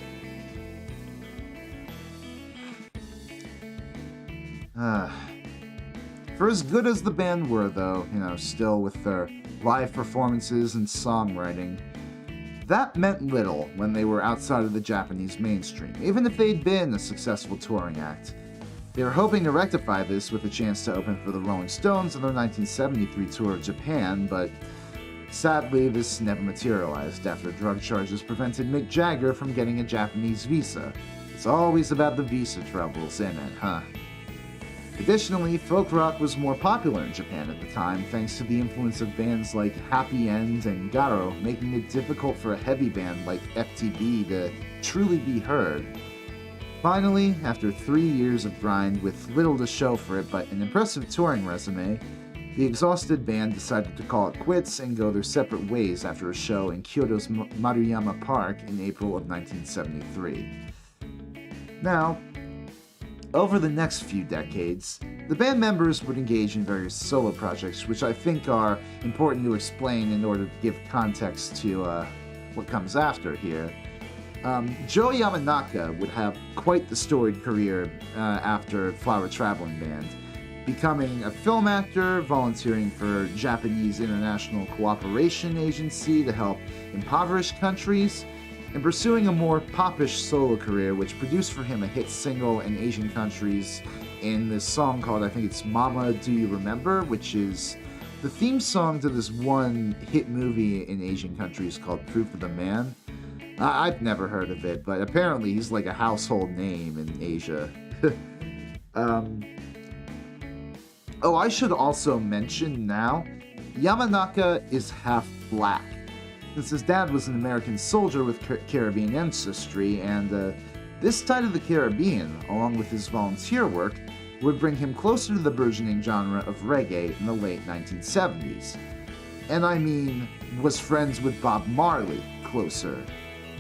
For as good as the band were, though, still with their live performances and songwriting, that meant little when they were outside of the Japanese mainstream, even if they'd been a successful touring act. They were hoping to rectify this with a chance to open for the Rolling Stones on their 1973 tour of Japan, but sadly, this never materialized after drug charges prevented Mick Jagger from getting a Japanese visa. It's always about the visa troubles, isn't it, huh? Additionally, folk rock was more popular in Japan at the time thanks to the influence of bands like Happy End and Garo, making it difficult for a heavy band like FTB to truly be heard. Finally, after 3 years of grind with little to show for it but an impressive touring resume, the exhausted band decided to call it quits and go their separate ways after a show in Kyoto's Maruyama Park in April of 1973. Now, over the next few decades, the band members would engage in various solo projects, which I think are important to explain in order to give context to what comes after here. Joe Yamanaka would have quite the storied career after Flower Travellin Band, becoming a film actor, volunteering for Japanese International Cooperation Agency to help impoverished countries, and pursuing a more popish solo career, which produced for him a hit single in Asian countries in this song called, I think it's Mama Do You Remember, which is the theme song to this one hit movie in Asian countries called Proof of the Man. I've never heard of it, but apparently he's like a household name in Asia. I should also mention now, Yamanaka is half black, since his dad was an American soldier with Caribbean ancestry, and this side of the Caribbean, along with his volunteer work, would bring him closer to the burgeoning genre of reggae in the late 1970s. And I mean, was friends with Bob Marley closer.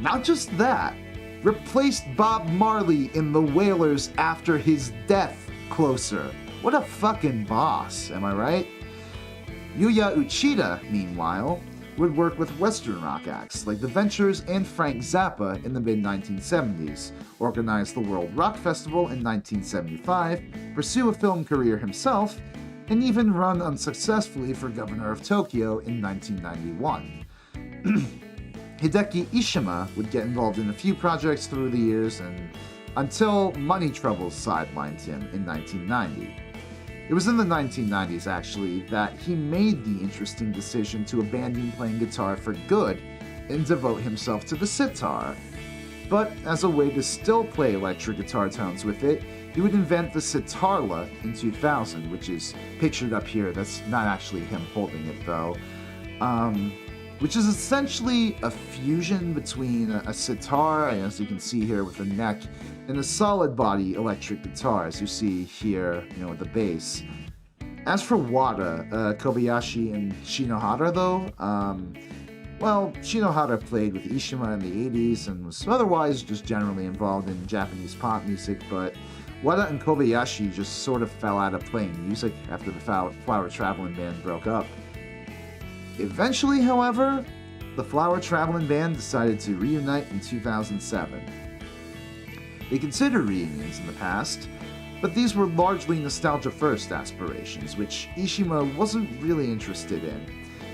Not just that, replaced Bob Marley in the Wailers after his death closer. What a fucking boss, am I right? Yuya Uchida, meanwhile, would work with Western rock acts like The Ventures and Frank Zappa in the mid-1970s, organize the World Rock Festival in 1975, pursue a film career himself, and even run unsuccessfully for governor of Tokyo in 1991. Hideki Ishima would get involved in a few projects through the years until money troubles sidelined him in 1990. It was in the 1990s, actually, that he made the interesting decision to abandon playing guitar for good and devote himself to the sitar. But as a way to still play electric guitar tones with it, he would invent the sitarla in 2000, which is pictured up here. That's not actually him holding it, though. Which is essentially a fusion between a sitar, as you can see here with the neck, and a solid body electric guitar, as you see here, with the bass. As for Wada, Kobayashi, and Shinohara, though, Shinohara played with Ishima in the 80s and was otherwise just generally involved in Japanese pop music, but Wada and Kobayashi just sort of fell out of playing music after the Flower Travellin Band broke up. Eventually, however, the Flower Travellin Band decided to reunite in 2007. They considered reunions in the past, but these were largely nostalgia-first aspirations, which Ishima wasn't really interested in.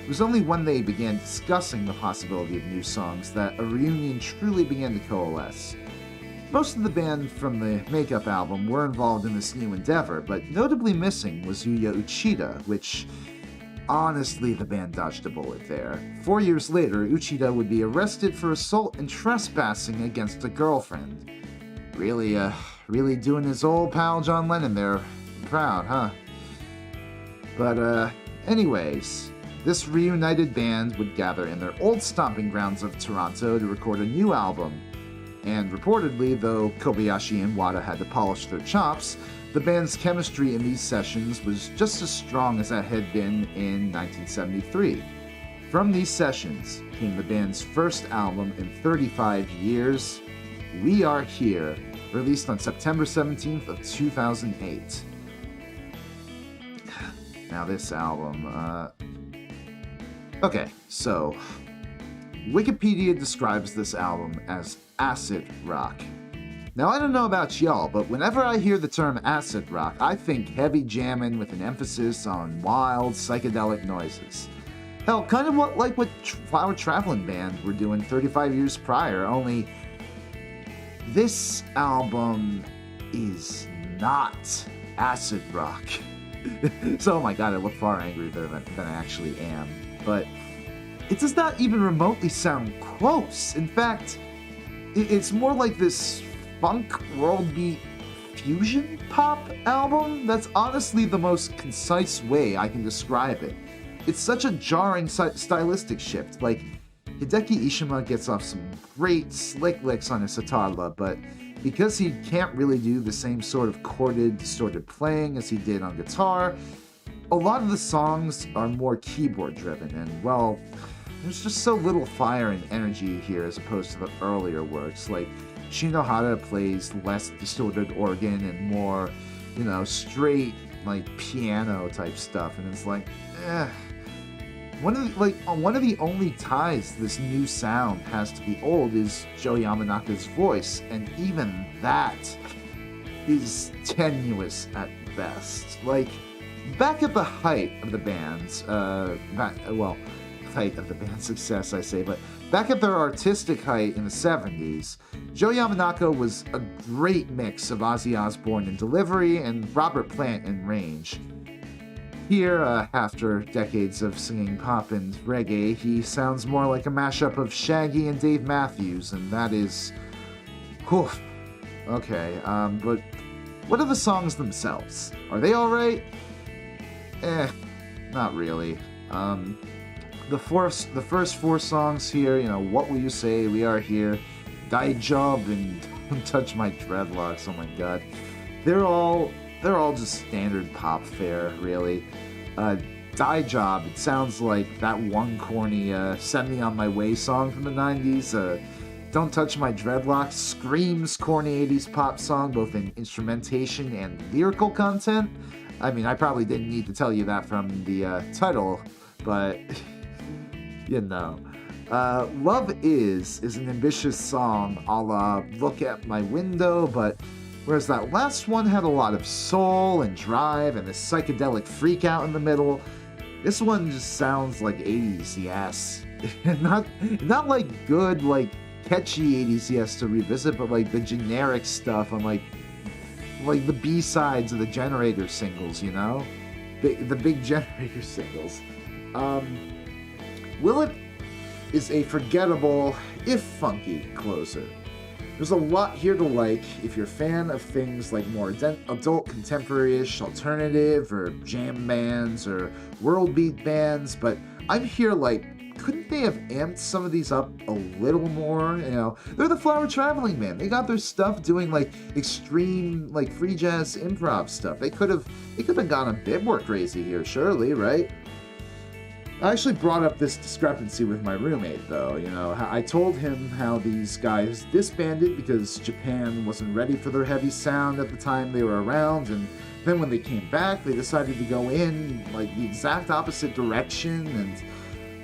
It was only when they began discussing the possibility of new songs that a reunion truly began to coalesce. Most of the band from the Makeup album were involved in this new endeavor, but notably missing was Yuya Uchida, which, honestly, the band dodged a bullet there. 4 years later, Uchida would be arrested for assault and trespassing against a girlfriend. Really doing his old pal John Lennon there proud, huh? But, anyways, this reunited band would gather in their old stomping grounds of Toronto to record a new album. And reportedly, though Kobayashi and Wada had to polish their chops, the band's chemistry in these sessions was just as strong as it had been in 1973. From these sessions came the band's first album in 35 years, We Are Here, released on September 17th of 2008. Now this album, Okay, so Wikipedia describes this album as acid rock. Now, I don't know about y'all, but whenever I hear the term acid rock, I think heavy jamming with an emphasis on wild, psychedelic noises. Hell, kind of like what Flower Travellin Band were doing 35 years prior, only this album is not acid rock. So, oh my god, I look far angrier than I actually am. But it does not even remotely sound close. In fact, it's more like this funk world beat fusion pop album. That's honestly the most concise way I can describe it. It's such a jarring stylistic shift. Like, Hideki Ishima gets off some great slick licks on his sitarla, but because he can't really do the same sort of chorded, distorted playing as he did on guitar, a lot of the songs are more keyboard driven, and well, there's just so little fire and energy here as opposed to the earlier works. Like, Shinohara plays less distorted organ and more, straight, like, piano type stuff, and it's like, One of the only ties this new sound has to the old is Joe Yamanaka's voice, and even that is tenuous at best. Like, back at the height of the band's, height of the band's success, I say, but back at their artistic height in the 70s, Joe Yamanaka was a great mix of Ozzy Osbourne in delivery and Robert Plant in range. Here, after decades of singing pop and reggae, he sounds more like a mashup of Shaggy and Dave Matthews, and that is... whew. Okay, but what are the songs themselves? Are they alright? Not really. The first four songs here, What Will You Say, We Are Here, Die Job, and Don't Touch My Dreadlocks, oh my god. They're all just standard pop fare, really. Die Job, it sounds like that one corny Send Me On My Way song from the 90s. Don't Touch My Dreadlocks screams corny 80s pop song, both in instrumentation and lyrical content. I mean, I probably didn't need to tell you that from the title, but you know. Love is an ambitious song a la Look at My Window, but whereas that last one had a lot of soul and drive and a psychedelic freak out in the middle, this one just sounds like 80s yes. not like good, like catchy 80s yes to revisit, but like the generic stuff on like the B-sides of the Generator singles, you know? The big Generator singles. Will It is a forgettable, if funky, closer. There's a lot here to like if you're a fan of things like more adult contemporary-ish alternative or jam bands or world beat bands, but I'm here like, couldn't they have amped some of these up a little more? You know, they're the Flower Travellin Band. They got their stuff doing like extreme, like free jazz improv stuff. They could have gone a bit more crazy here, surely, right? I actually brought up this discrepancy with my roommate, though. You know, I told him how these guys disbanded because Japan wasn't ready for their heavy sound at the time they were around, and then when they came back, they decided to go in like the exact opposite direction, and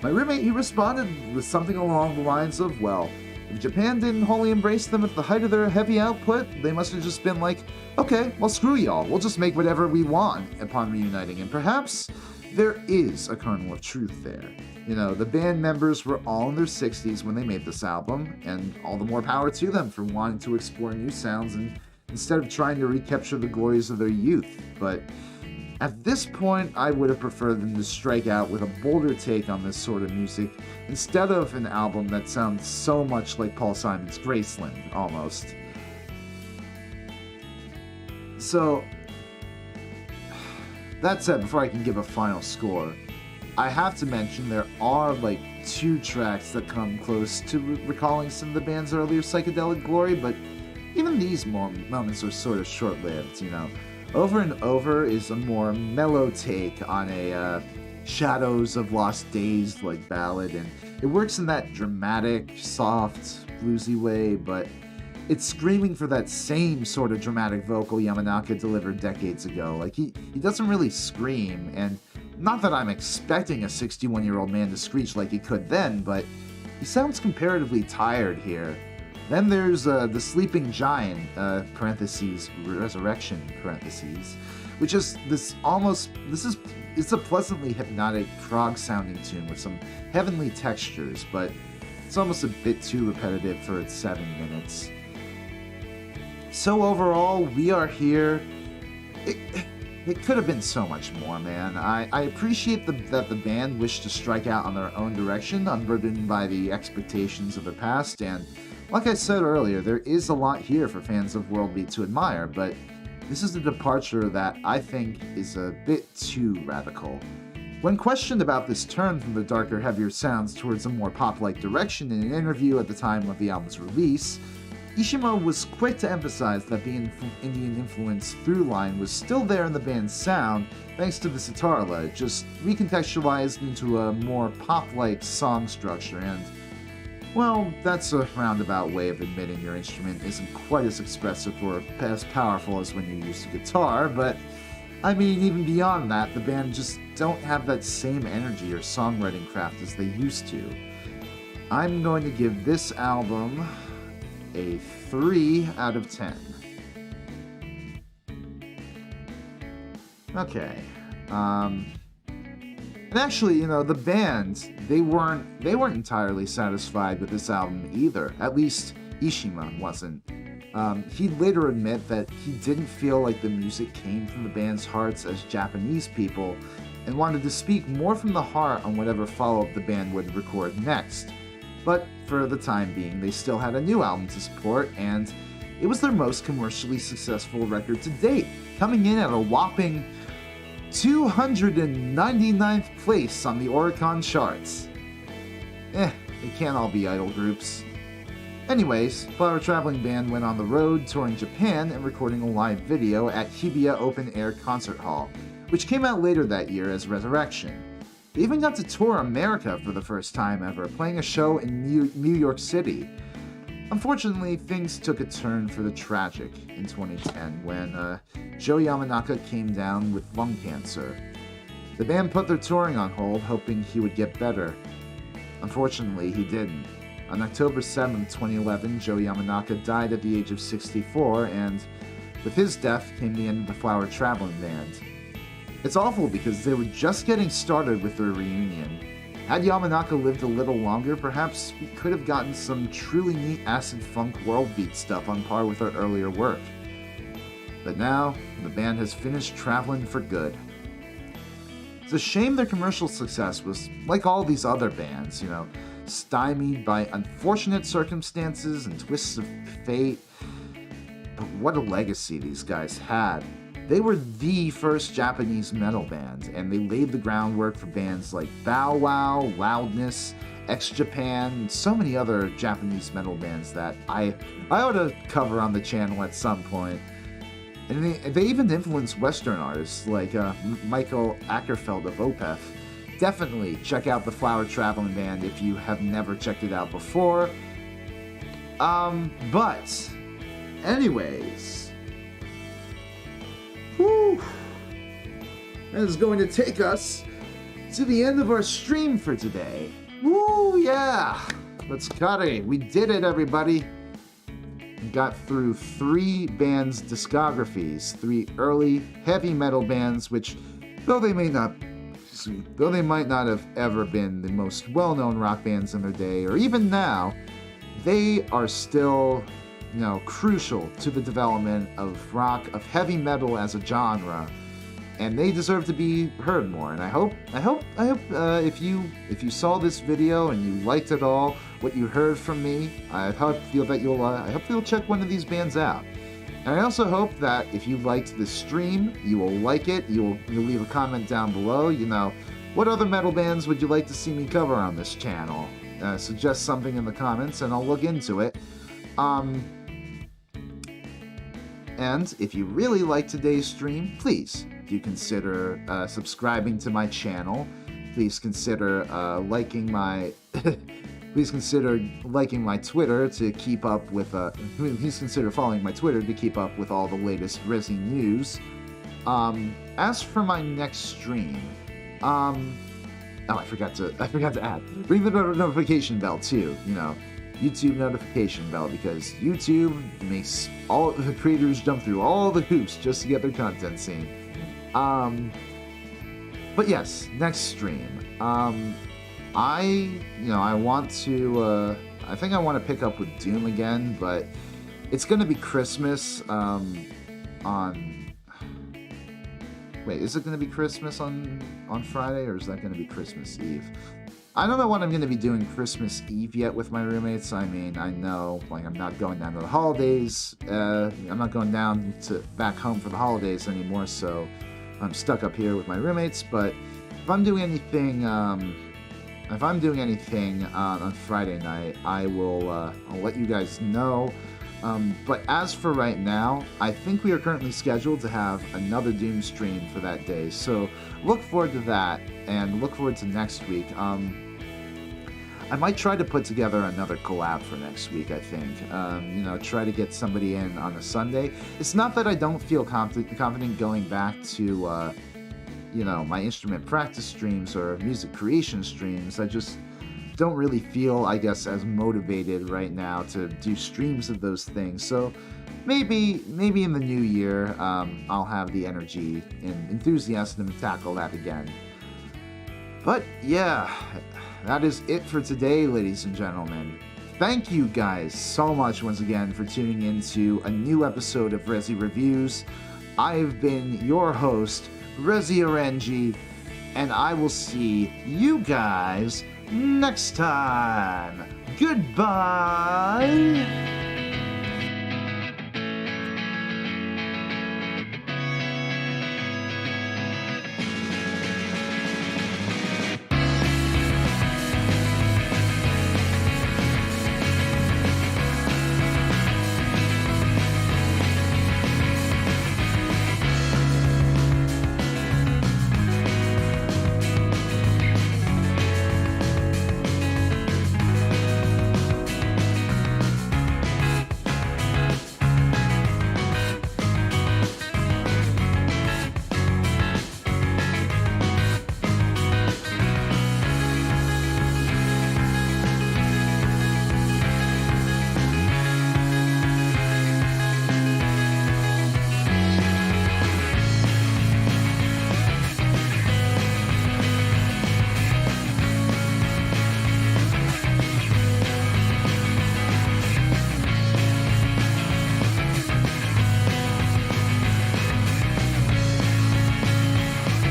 my roommate, he responded with something along the lines of, well, if Japan didn't wholly embrace them at the height of their heavy output, they must have just been like, okay, well screw y'all, we'll just make whatever we want upon reuniting, and perhaps there is a kernel of truth there. You know, the band members were all in their 60s when they made this album, and all the more power to them for wanting to explore new sounds and instead of trying to recapture the glories of their youth. But at this point, I would have preferred them to strike out with a bolder take on this sort of music instead of an album that sounds so much like Paul Simon's Graceland, almost. So, that said, before I can give a final score, I have to mention there are like 2 tracks that come close to recalling some of the band's earlier psychedelic glory, but even these moments are sort of short-lived, you know. Over and Over is a more mellow take on a Shadows of Lost Days like ballad, and it works in that dramatic, soft, bluesy way, but it's screaming for that same sort of dramatic vocal Yamanaka delivered decades ago. Like, he doesn't really scream, and not that I'm expecting a 61-year-old man to screech like he could then, but he sounds comparatively tired here. Then there's The Sleeping Giant, parentheses, Resurrection, parentheses, which is it's a pleasantly hypnotic prog-sounding tune with some heavenly textures, but it's almost a bit too repetitive for its 7 minutes. So overall, we are here. It could have been so much more, man. I appreciate that the band wished to strike out on their own direction, unburdened by the expectations of the past, and like I said earlier, there is a lot here for fans of world beat to admire, but this is a departure that I think is a bit too radical. When questioned about this turn from the darker, heavier sounds towards a more pop-like direction in an interview at the time of the album's release, Ishima was quick to emphasize that the Indian influence through line was still there in the band's sound thanks to the sitar, just recontextualized into a more pop-like song structure, and well, that's a roundabout way of admitting your instrument isn't quite as expressive or as powerful as when you use a guitar, but I mean, even beyond that, the band just don't have that same energy or songwriting craft as they used to. I'm going to give this album a 3 out of 10. Okay. And actually, you know, the band, they weren't entirely satisfied with this album either. At least Ishima wasn't. He'd later admit that he didn't feel like the music came from the band's hearts as Japanese people and wanted to speak more from the heart on whatever follow-up the band would record next. But for the time being, they still had a new album to support, and it was their most commercially successful record to date, coming in at a whopping 299th place on the Oricon charts. They can't all be idol groups. Anyways, Flower Travellin Band went on the road, touring Japan and recording a live video at Hibiya Open Air Concert Hall, which came out later that year as Resurrection. They even got to tour America for the first time ever, playing a show in New York City. Unfortunately, things took a turn for the tragic in 2010 when Joe Yamanaka came down with lung cancer. The band put their touring on hold, hoping he would get better. unfortunately, he didn't. On October 7, 2011, Joe Yamanaka died at the age of 64, and with his death came the end of the Flower Travellin Band. It's awful because they were just getting started with their reunion. Had Yamanaka lived a little longer, perhaps we could have gotten some truly neat acid funk world beat stuff on par with our earlier work. But now, the band has finished traveling for good. It's a shame their commercial success was, like all these other bands, stymied by unfortunate circumstances and twists of fate. But what a legacy these guys had. They were the first Japanese metal band, and they laid the groundwork for bands like Bow Wow, Loudness, X-Japan, and so many other Japanese metal bands that I ought to cover on the channel at some point. And they even influenced Western artists like Michael Ackerfeld of Opeth. Definitely check out the Flower Travellin Band if you have never checked it out before. But anyways, that is going to take us to the end of our stream for today. Woo, yeah! Let's cut it. We did it, everybody. We got through 3 bands' discographies, 3 early heavy metal bands, which, though they might not have ever been the most well-known rock bands in their day, or even now, they are still, crucial to the development of rock, of heavy metal as a genre, and they deserve to be heard more. And I hope if you saw this video and you liked it all, what you heard from me, I hope you'll check one of these bands out. And I also hope that if you liked this stream, you will like it. You'll leave a comment down below. What other metal bands would you like to see me cover on this channel? Suggest something in the comments, and I'll look into it. And if you really liked today's stream, please do consider subscribing to my channel. Please consider liking my Twitter to keep up with please consider following my Twitter to keep up with all the latest Rezi news. As for my next stream, I forgot to add, ring the notification bell too, YouTube notification bell, because YouTube makes all the creators jump through all the hoops just to get their content seen. But yes, next stream. I think I want to pick up with Doom again, but it's gonna be Christmas, Wait, is it gonna be Christmas on Friday, or is that gonna be Christmas Eve? I don't know what I'm going to be doing Christmas Eve yet with my roommates. I mean, I know, I'm not going down to the holidays. I'm not going down back home for the holidays anymore, so I'm stuck up here with my roommates. But if I'm doing anything, on Friday night, I'll let you guys know. But as for right now, I think we are currently scheduled to have another Doom stream for that day. So look forward to that, and look forward to next week. I might try to put together another collab for next week, I think. Try to get somebody in on a Sunday. It's not that I don't feel confident going back to, my instrument practice streams or music creation streams. I just don't really feel, I guess, as motivated right now to do streams of those things. So maybe in the new year, I'll have the energy and enthusiasm to tackle that again. But yeah, that is it for today, ladies and gentlemen. Thank you guys so much once again for tuning in to a new episode of Rezi Reviews. I've been your host, Rezi Reviews, and I will see you guys next time. Goodbye!